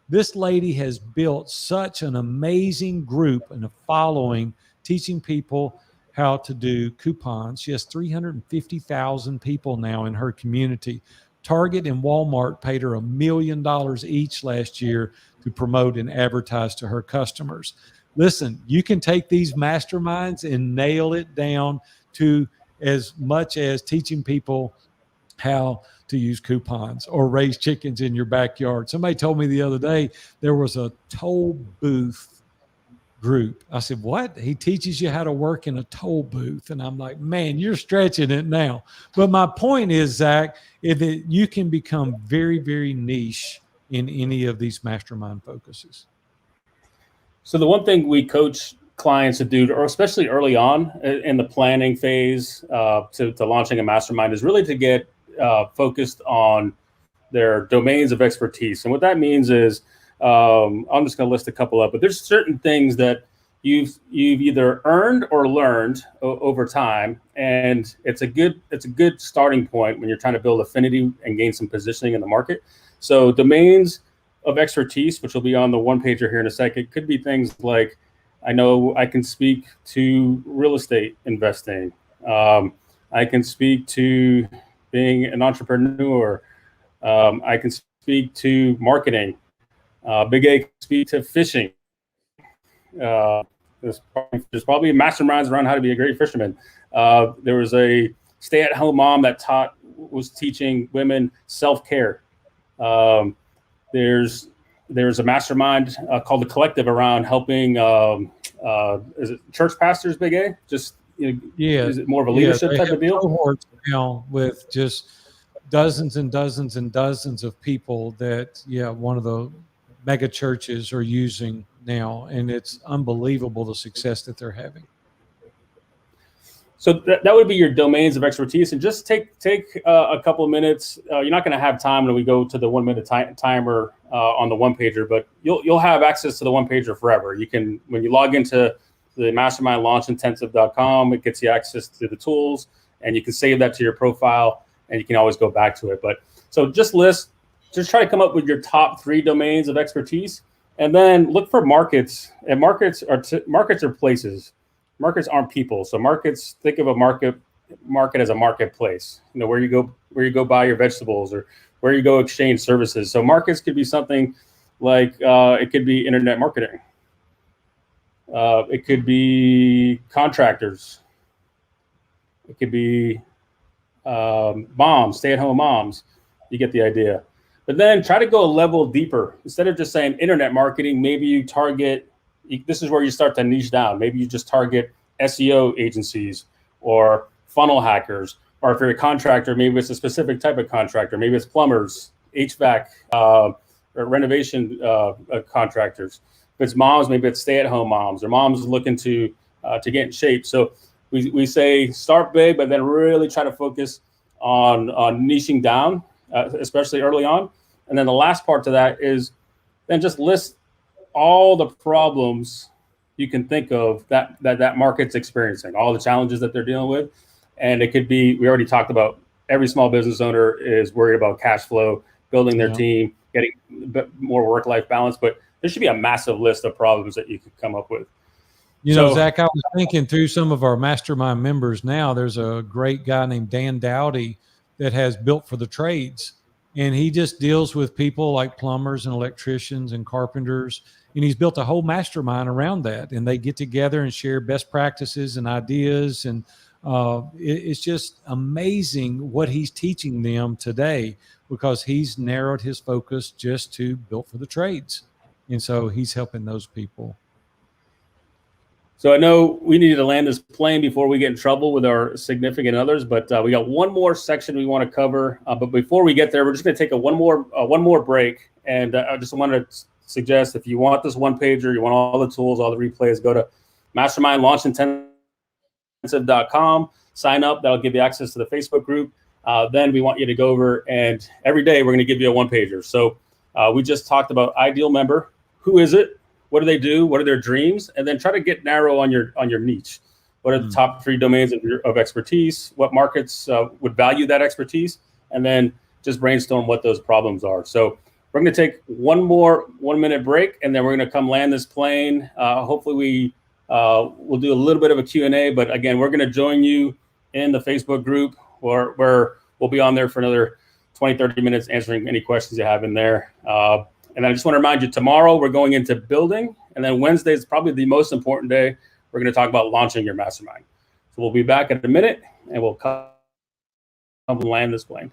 This lady has built such an amazing group and a following, teaching people how to do coupons. She has 350,000 people now in her community. Target and Walmart paid her $1 million each last year to promote and advertise to her customers. Listen, you can take these masterminds and nail it down to as much as teaching people how to use coupons or raise chickens in your backyard. Somebody told me the other day there was a toll booth group. I said, what? He teaches you how to work in a toll booth. And I'm like, man, you're stretching it now. But my point is, Zach, is that you can become very, very niche in any of these mastermind focuses. So the one thing we coach clients to do, or especially early on in the planning phase to launching a mastermind, is really to get focused on their domains of expertise. And what that means is, I'm just going to list a couple up, but there's certain things that you've either earned or learned over time, and it's a good starting point when you're trying to build affinity and gain some positioning in the market. So domains of expertise, which will be on the one pager here in a second, could be things like, I know I can speak to real estate investing. I can speak to being an entrepreneur. I can speak to marketing. Big A can speak to fishing. There's probably masterminds around how to be a great fisherman. There was a stay-at-home mom that was teaching women self-care. There's a mastermind called The Collective around helping is it church pastors, Big A? Just is it more of a leadership type of deal? Cohorts now with just dozens and dozens and dozens of people that one of the mega churches are using now, and it's unbelievable the success that they're having. So that would be your domains of expertise, and just take a couple of minutes. You're not going to have time when we go to the 1 minute timer on the one pager, but you'll have access to the one pager forever. You can, when you log into the Mastermind launchintensive.com, it gets you access to the tools, and you can save that to your profile, and you can always go back to it. But so just try to come up with your top 3 domains of expertise, and then look for markets. And markets are places. Markets aren't people. So markets, think of a market as a marketplace. Where you go buy your vegetables, or where you go exchange services. So markets could be something like it could be internet marketing. It could be contractors. It could be moms, stay-at-home moms. You get the idea. But then try to go a level deeper. Instead of just saying internet marketing, maybe you target. This is where you start to niche down. Maybe you just target SEO agencies or funnel hackers, or if you're a contractor, maybe it's a specific type of contractor. Maybe it's plumbers, HVAC, or renovation contractors. If it's moms, maybe it's stay-at-home moms, or moms looking to get in shape. So we say start big, but then really try to focus on niching down, especially early on. And then the last part to that is then just list all the problems you can think of that market's experiencing, all the challenges that they're dealing with. And it could be, we already talked about, every small business owner is worried about cash flow, building their team, getting more work-life balance, but there should be a massive list of problems that you could come up with. Zach, I was thinking through some of our mastermind members now. There's a great guy named Dan Dowdy that has Built for the Trades, and he just deals with people like plumbers and electricians and carpenters. And he's built a whole mastermind around that, and they get together and share best practices and ideas. And it's just amazing what he's teaching them today, because he's narrowed his focus just to Built for the Trades. And so he's helping those people. So I know we needed to land this plane before we get in trouble with our significant others, but we got one more section we want to cover. But before we get there, we're just going to take one more break. And I just wanted to suggest, if you want this one pager, you want all the tools, all the replays, go to mastermindlaunchintensive.com, sign up. That'll give you access to the Facebook group. Then we want you to go over, and every day we're going to give you a one pager. So we just talked about ideal member. Who is it? What do they do? What are their dreams? And then try to get narrow on your niche. What are the top 3 domains of expertise? What markets would value that expertise? And then just brainstorm what those problems are. So we're going to take one more 1 minute break, and then we're going to come land this plane. Hopefully we'll do a little bit of a Q&A, but again, we're going to join you in the Facebook group where we'll be on there for another 20, 30 minutes answering any questions you have in there. And I just want to remind you, tomorrow we're going into building, and then Wednesday is probably the most important day. We're going to talk about launching your mastermind. So we'll be back in a minute, and we'll come and land this plane.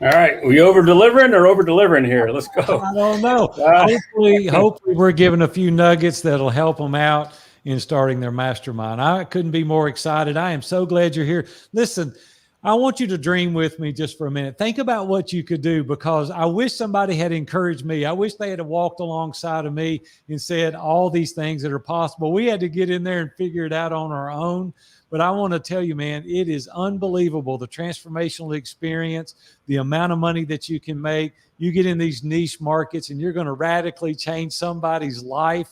All right. We over delivering or over delivering here? Let's go. I don't know. Hopefully we're giving a few nuggets that'll help them out in starting their mastermind. I couldn't be more excited. I am so glad you're here. Listen, I want you to dream with me just for a minute. Think about what you could do, because I wish somebody had encouraged me. I wish they had walked alongside of me and said all these things that are possible. We had to get in there and figure it out on our own. But I want to tell you, man, it is unbelievable, the transformational experience, the amount of money that you can make. You get in these niche markets and you're going to radically change somebody's life.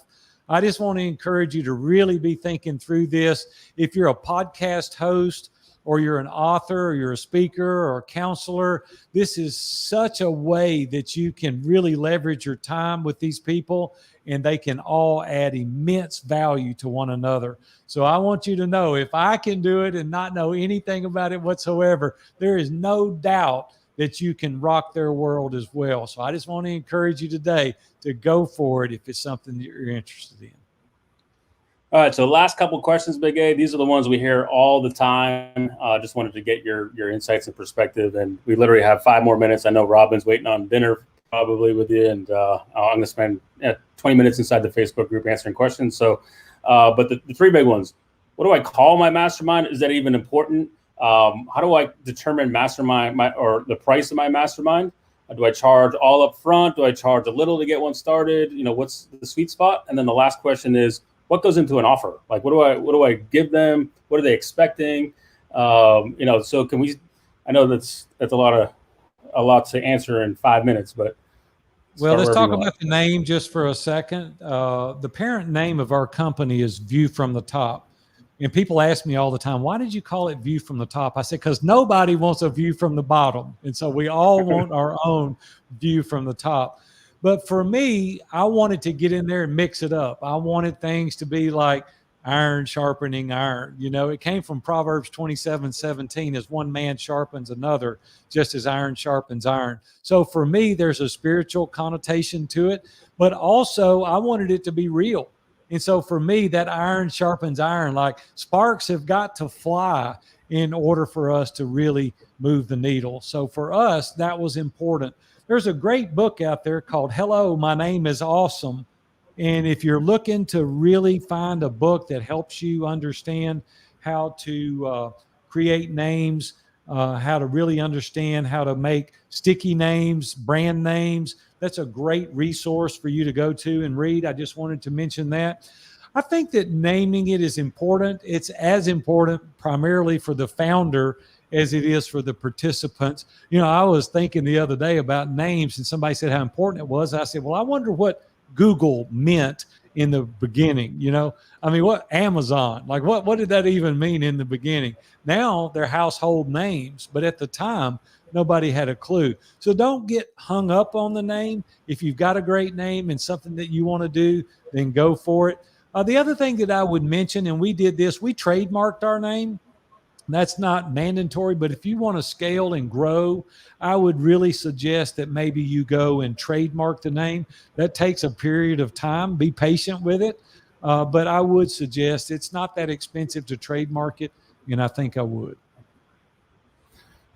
I just want to encourage you to really be thinking through this. If you're a podcast host, or you're an author, or you're a speaker or a counselor, this is such a way that you can really leverage your time with these people, and they can all add immense value to one another. So I want you to know, if I can do it and not know anything about it whatsoever, there is no doubt that you can rock their world as well. So I just want to encourage you today to go for it if it's something that you're interested in. All right, so last couple of questions, Big A. These are the ones we hear all the time. Just wanted to get your insights and perspective, and we literally have 5 more minutes. I know Robin's waiting on dinner probably with you, and I'm going to spend 20 minutes inside the Facebook group answering questions. So, but the 3 big ones. What do I call my mastermind? Is that even important? How do I determine mastermind or the price of my mastermind? Do I charge all up front? Do I charge a little to get one started? What's the sweet spot? And then the last question is, what goes into an offer? Like, what do I give them? What are they expecting? So can we? I know that's a lot to answer in 5 minutes, but let's talk about the name just for a second. The parent name of our company is View from the Top, and people ask me all the time, why did you call it View from the Top? I said, because nobody wants a view from the bottom, and so we all want our own view from the top. But for me, I wanted to get in there and mix it up. I wanted things to be like iron sharpening iron. It came from Proverbs 27:17, as one man sharpens another, just as iron sharpens iron. So for me, there's a spiritual connotation to it, but also I wanted it to be real. And so for me, that iron sharpens iron, like sparks have got to fly in order for us to really move the needle. So for us, that was important. There's a great book out there called Hello, My Name is Awesome. And if you're looking to really find a book that helps you understand how to create names, how to really understand how to make sticky names, brand names, that's a great resource for you to go to and read. I just wanted to mention that. I think that naming it is important. It's as important primarily for the founder as it is for the participants. I was thinking the other day about names, and somebody said how important it was. I said, well, I wonder what Google meant in the beginning. What Amazon, like what did that even mean in the beginning? Now they're household names, but at the time, nobody had a clue. So don't get hung up on the name. If you've got a great name and something that you want to do, then go for it. The other thing that I would mention, and we did this, we trademarked our name. That's not mandatory, but if you want to scale and grow, I would really suggest that maybe you go and trademark the name. That takes a period of time. Be patient with it. But I would suggest it's not that expensive to trademark it, and I think I would.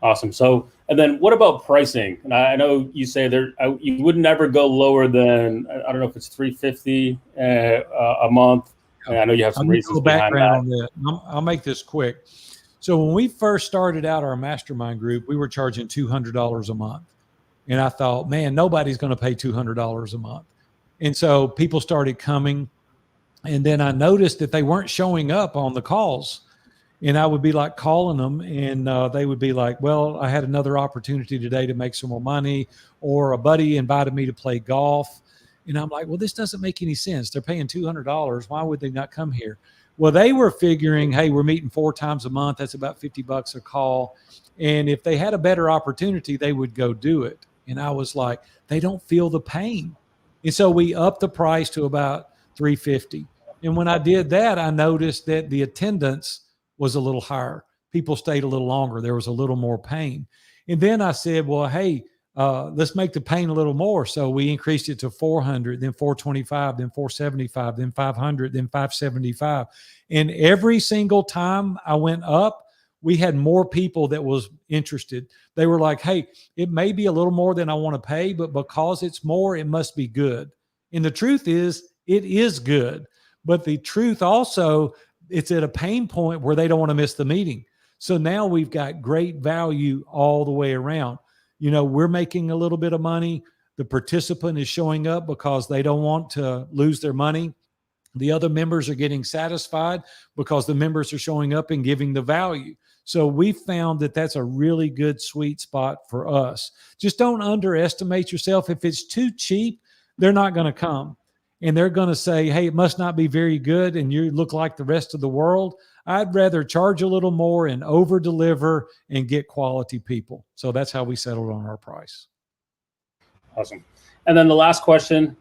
Awesome. So, and then what about pricing? And I know you say you would never go lower than, I don't know if it's $350 a month. And I know you have some reasons behind that. On that. I'll make this quick. So when we first started out our mastermind group, we were charging $200 a month. And I thought, man, nobody's going to pay $200 a month. And so people started coming. And then I noticed that they weren't showing up on the calls. And I would be like calling them, and they would be like, well, I had another opportunity today to make some more money, or a buddy invited me to play golf. And I'm like, well, this doesn't make any sense. They're paying $200. Why would they not come here? Well, they were figuring, hey, we're meeting 4 times a month. That's about $50 a call. And if they had a better opportunity, they would go do it. And I was like, they don't feel the pain. And so we upped the price to about $350. And when I did that, I noticed that the attendance was a little higher. People stayed a little longer. There was a little more pain. And then I said, well, hey, let's make the pain a little more. So we increased it to 400, then 425, then 475, then 500, then 575. And every single time I went up, we had more people that was interested. They were like, hey, it may be a little more than I want to pay, but because it's more, it must be good. And the truth is, it is good. But the truth also, it's at a pain point where they don't want to miss the meeting. So now we've got great value all the way around. We're making a little bit of money. The participant is showing up because they don't want to lose their money. The other members are getting satisfied because the members are showing up and giving the value. So we found that that's a really good sweet spot for us. Just don't underestimate yourself. If it's too cheap, they're not going to come. And they're going to say, hey, it must not be very good and you look like the rest of the world. I'd rather charge a little more and over deliver and get quality people. So that's how we settled on our price. Awesome. And then the last question,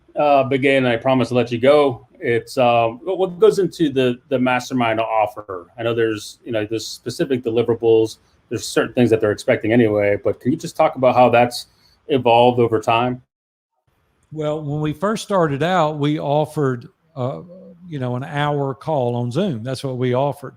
Big A, and I promise to let you go. It's what goes into the mastermind offer. I know there's specific deliverables. There's certain things that they're expecting anyway, but can you just talk about how that's evolved over time? Well, when we first started out, we offered, an hour call on Zoom. That's what we offered.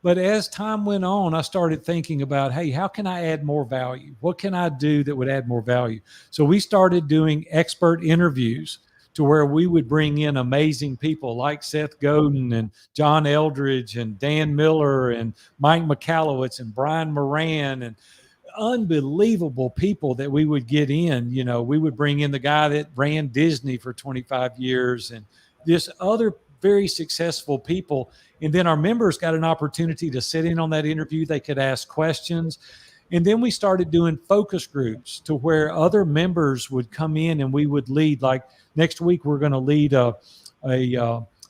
But as time went on, I started thinking about, hey, how can I add more value? What can I do that would add more value? So we started doing expert interviews to where we would bring in amazing people like Seth Godin and John Eldridge and Dan Miller and Mike McAllowitz and Brian Moran and unbelievable people that we would get in. We would bring in the guy that ran Disney for 25 years and just other very successful people. And then our members got an opportunity to sit in on that interview. They could ask questions. And then we started doing focus groups to where other members would come in and we would lead. Like next week, we're going to lead a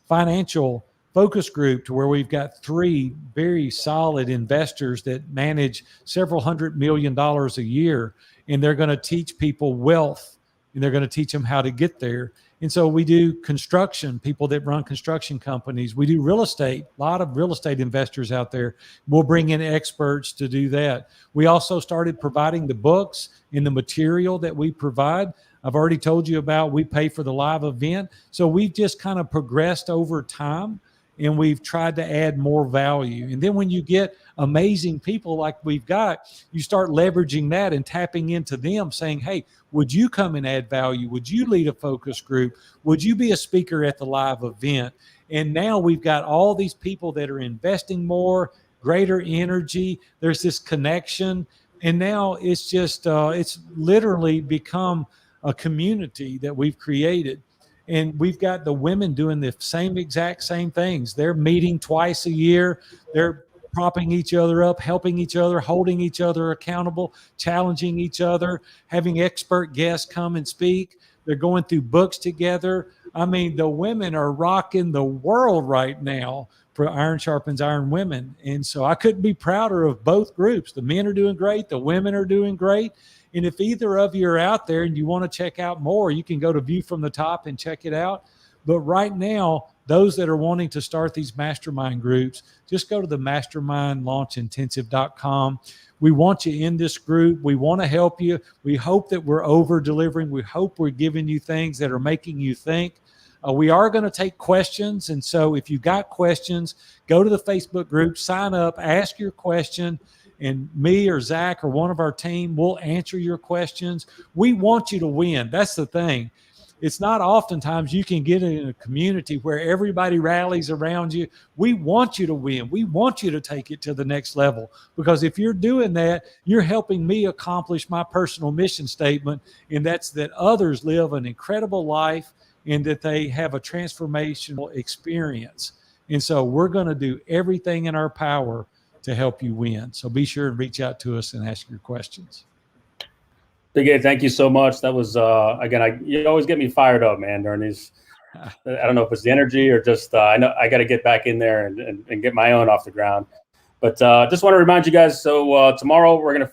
financial focus group to where we've got 3 very solid investors that manage several $100 million a year. And they're going to teach people wealth and they're going to teach them how to get there. And so we do construction, people that run construction companies. We do real estate, a lot of real estate investors out there. We'll bring in experts to do that. We also started providing the books and the material that we provide. I've already told you about, we pay for the live event. So we've just kind of progressed over time and we've tried to add more value. And then when you get amazing people like we've got, you start leveraging that and tapping into them saying, hey, would you come and add value? Would you lead a focus group? Would you be a speaker at the live event? And now we've got all these people that are investing more, greater energy. There's this connection. And now it's just, it's literally become a community that we've created. And we've got the women doing the exact same things. They're meeting twice a year. They're propping each other up, helping each other, holding each other accountable, challenging each other, having expert guests come and speak. They're going through books together. I mean, the women are rocking the world right now for Iron Sharpens Iron Women. And so I couldn't be prouder of both groups. The men are doing great. The women are doing great. And if either of you are out there and you want to check out more, you can go to View from the Top and check it out. But right now, those that are wanting to start these mastermind groups, just go to the mastermindlaunchintensive.com. We want you in this group. We want to help you. We hope that we're over delivering. We hope we're giving you things that are making you think. We are going to take questions. And so if you've got questions, go to the Facebook group, sign up, ask your question. And me or Zach or one of our team will answer your questions. We want you to win. That's the thing. It's not oftentimes you can get in a community where everybody rallies around you. We want you to win. We want you to take it to the next level, because if you're doing that, you're helping me accomplish my personal mission statement, and that's that others live an incredible life and that they have a transformational experience. And so we're going to do everything in our power to help you win. So be sure and reach out to us and ask your questions. Big A, thank you so much. That was, again, you always get me fired up, man, during these. I don't know if it's the energy or just, I know I got to get back in there and get my own off the ground. But just want to remind you guys, so tomorrow we're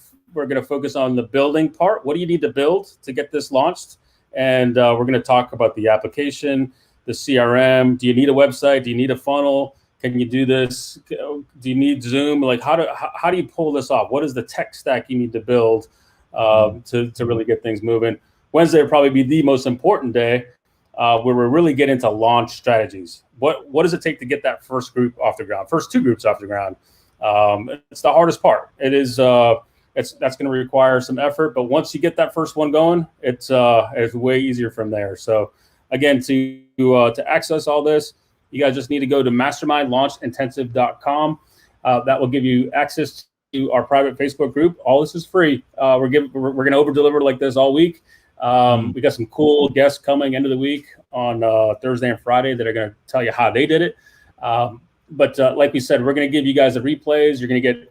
gonna focus on the building part. What do you need to build to get this launched? And we're going to talk about the application, the CRM. Do you need a website? Do you need a funnel? Can you do this? Do you need Zoom? Like, how do you pull this off? What is the tech stack you need to build to really get things moving? Wednesday will probably be the most important day where we really get into launch strategies. What does it take to get that first group off the ground? First 2 groups off the ground. It's the hardest part. It is. That's going to require some effort, but once you get that first one going, it's way easier from there. So again, to access all this, you guys just need to go to mastermindlaunchintensive.com. That will give you access to our private Facebook group. All this is free. We're going to over deliver like this all week. We got some cool guests coming into the week on Thursday and Friday that are going to tell you how they did it. But like we said, we're going to give you guys the replays. You're going to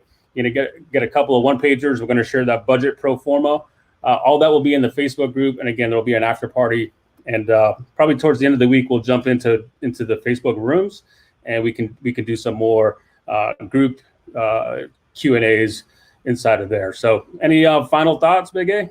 get a couple of one-pagers. We're going to share that budget pro forma. All that will be in the Facebook group. And again, there'll be an after party. And probably towards the end of the week, we'll jump into the Facebook rooms, and we can do some more group Q&As inside of there. So any final thoughts, Big A?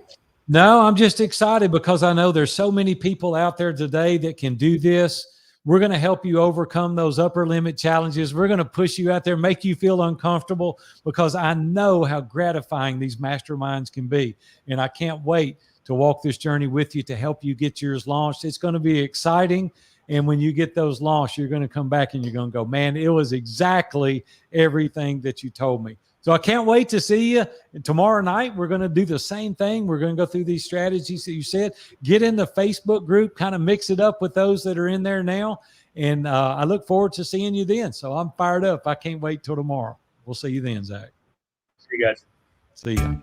No, I'm just excited because I know there's so many people out there today that can do this. We're going to help you overcome those upper limit challenges. We're going to push you out there, make you feel uncomfortable, because I know how gratifying these masterminds can be. And I can't wait to walk this journey with you to help you get yours launched. It's going to be exciting. And when you get those launched, you're going to come back and you're going to go, man, it was exactly everything that you told me. So I can't wait to see you. And tomorrow night, we're going to do the same thing. We're going to go through these strategies that you said. Get in the Facebook group, kind of mix it up with those that are in there now. And I look forward to seeing you then. So I'm fired up. I can't wait till tomorrow. We'll see you then, Zach. See you guys. See you.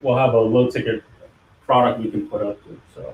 We'll have a low ticket product we can put up to. So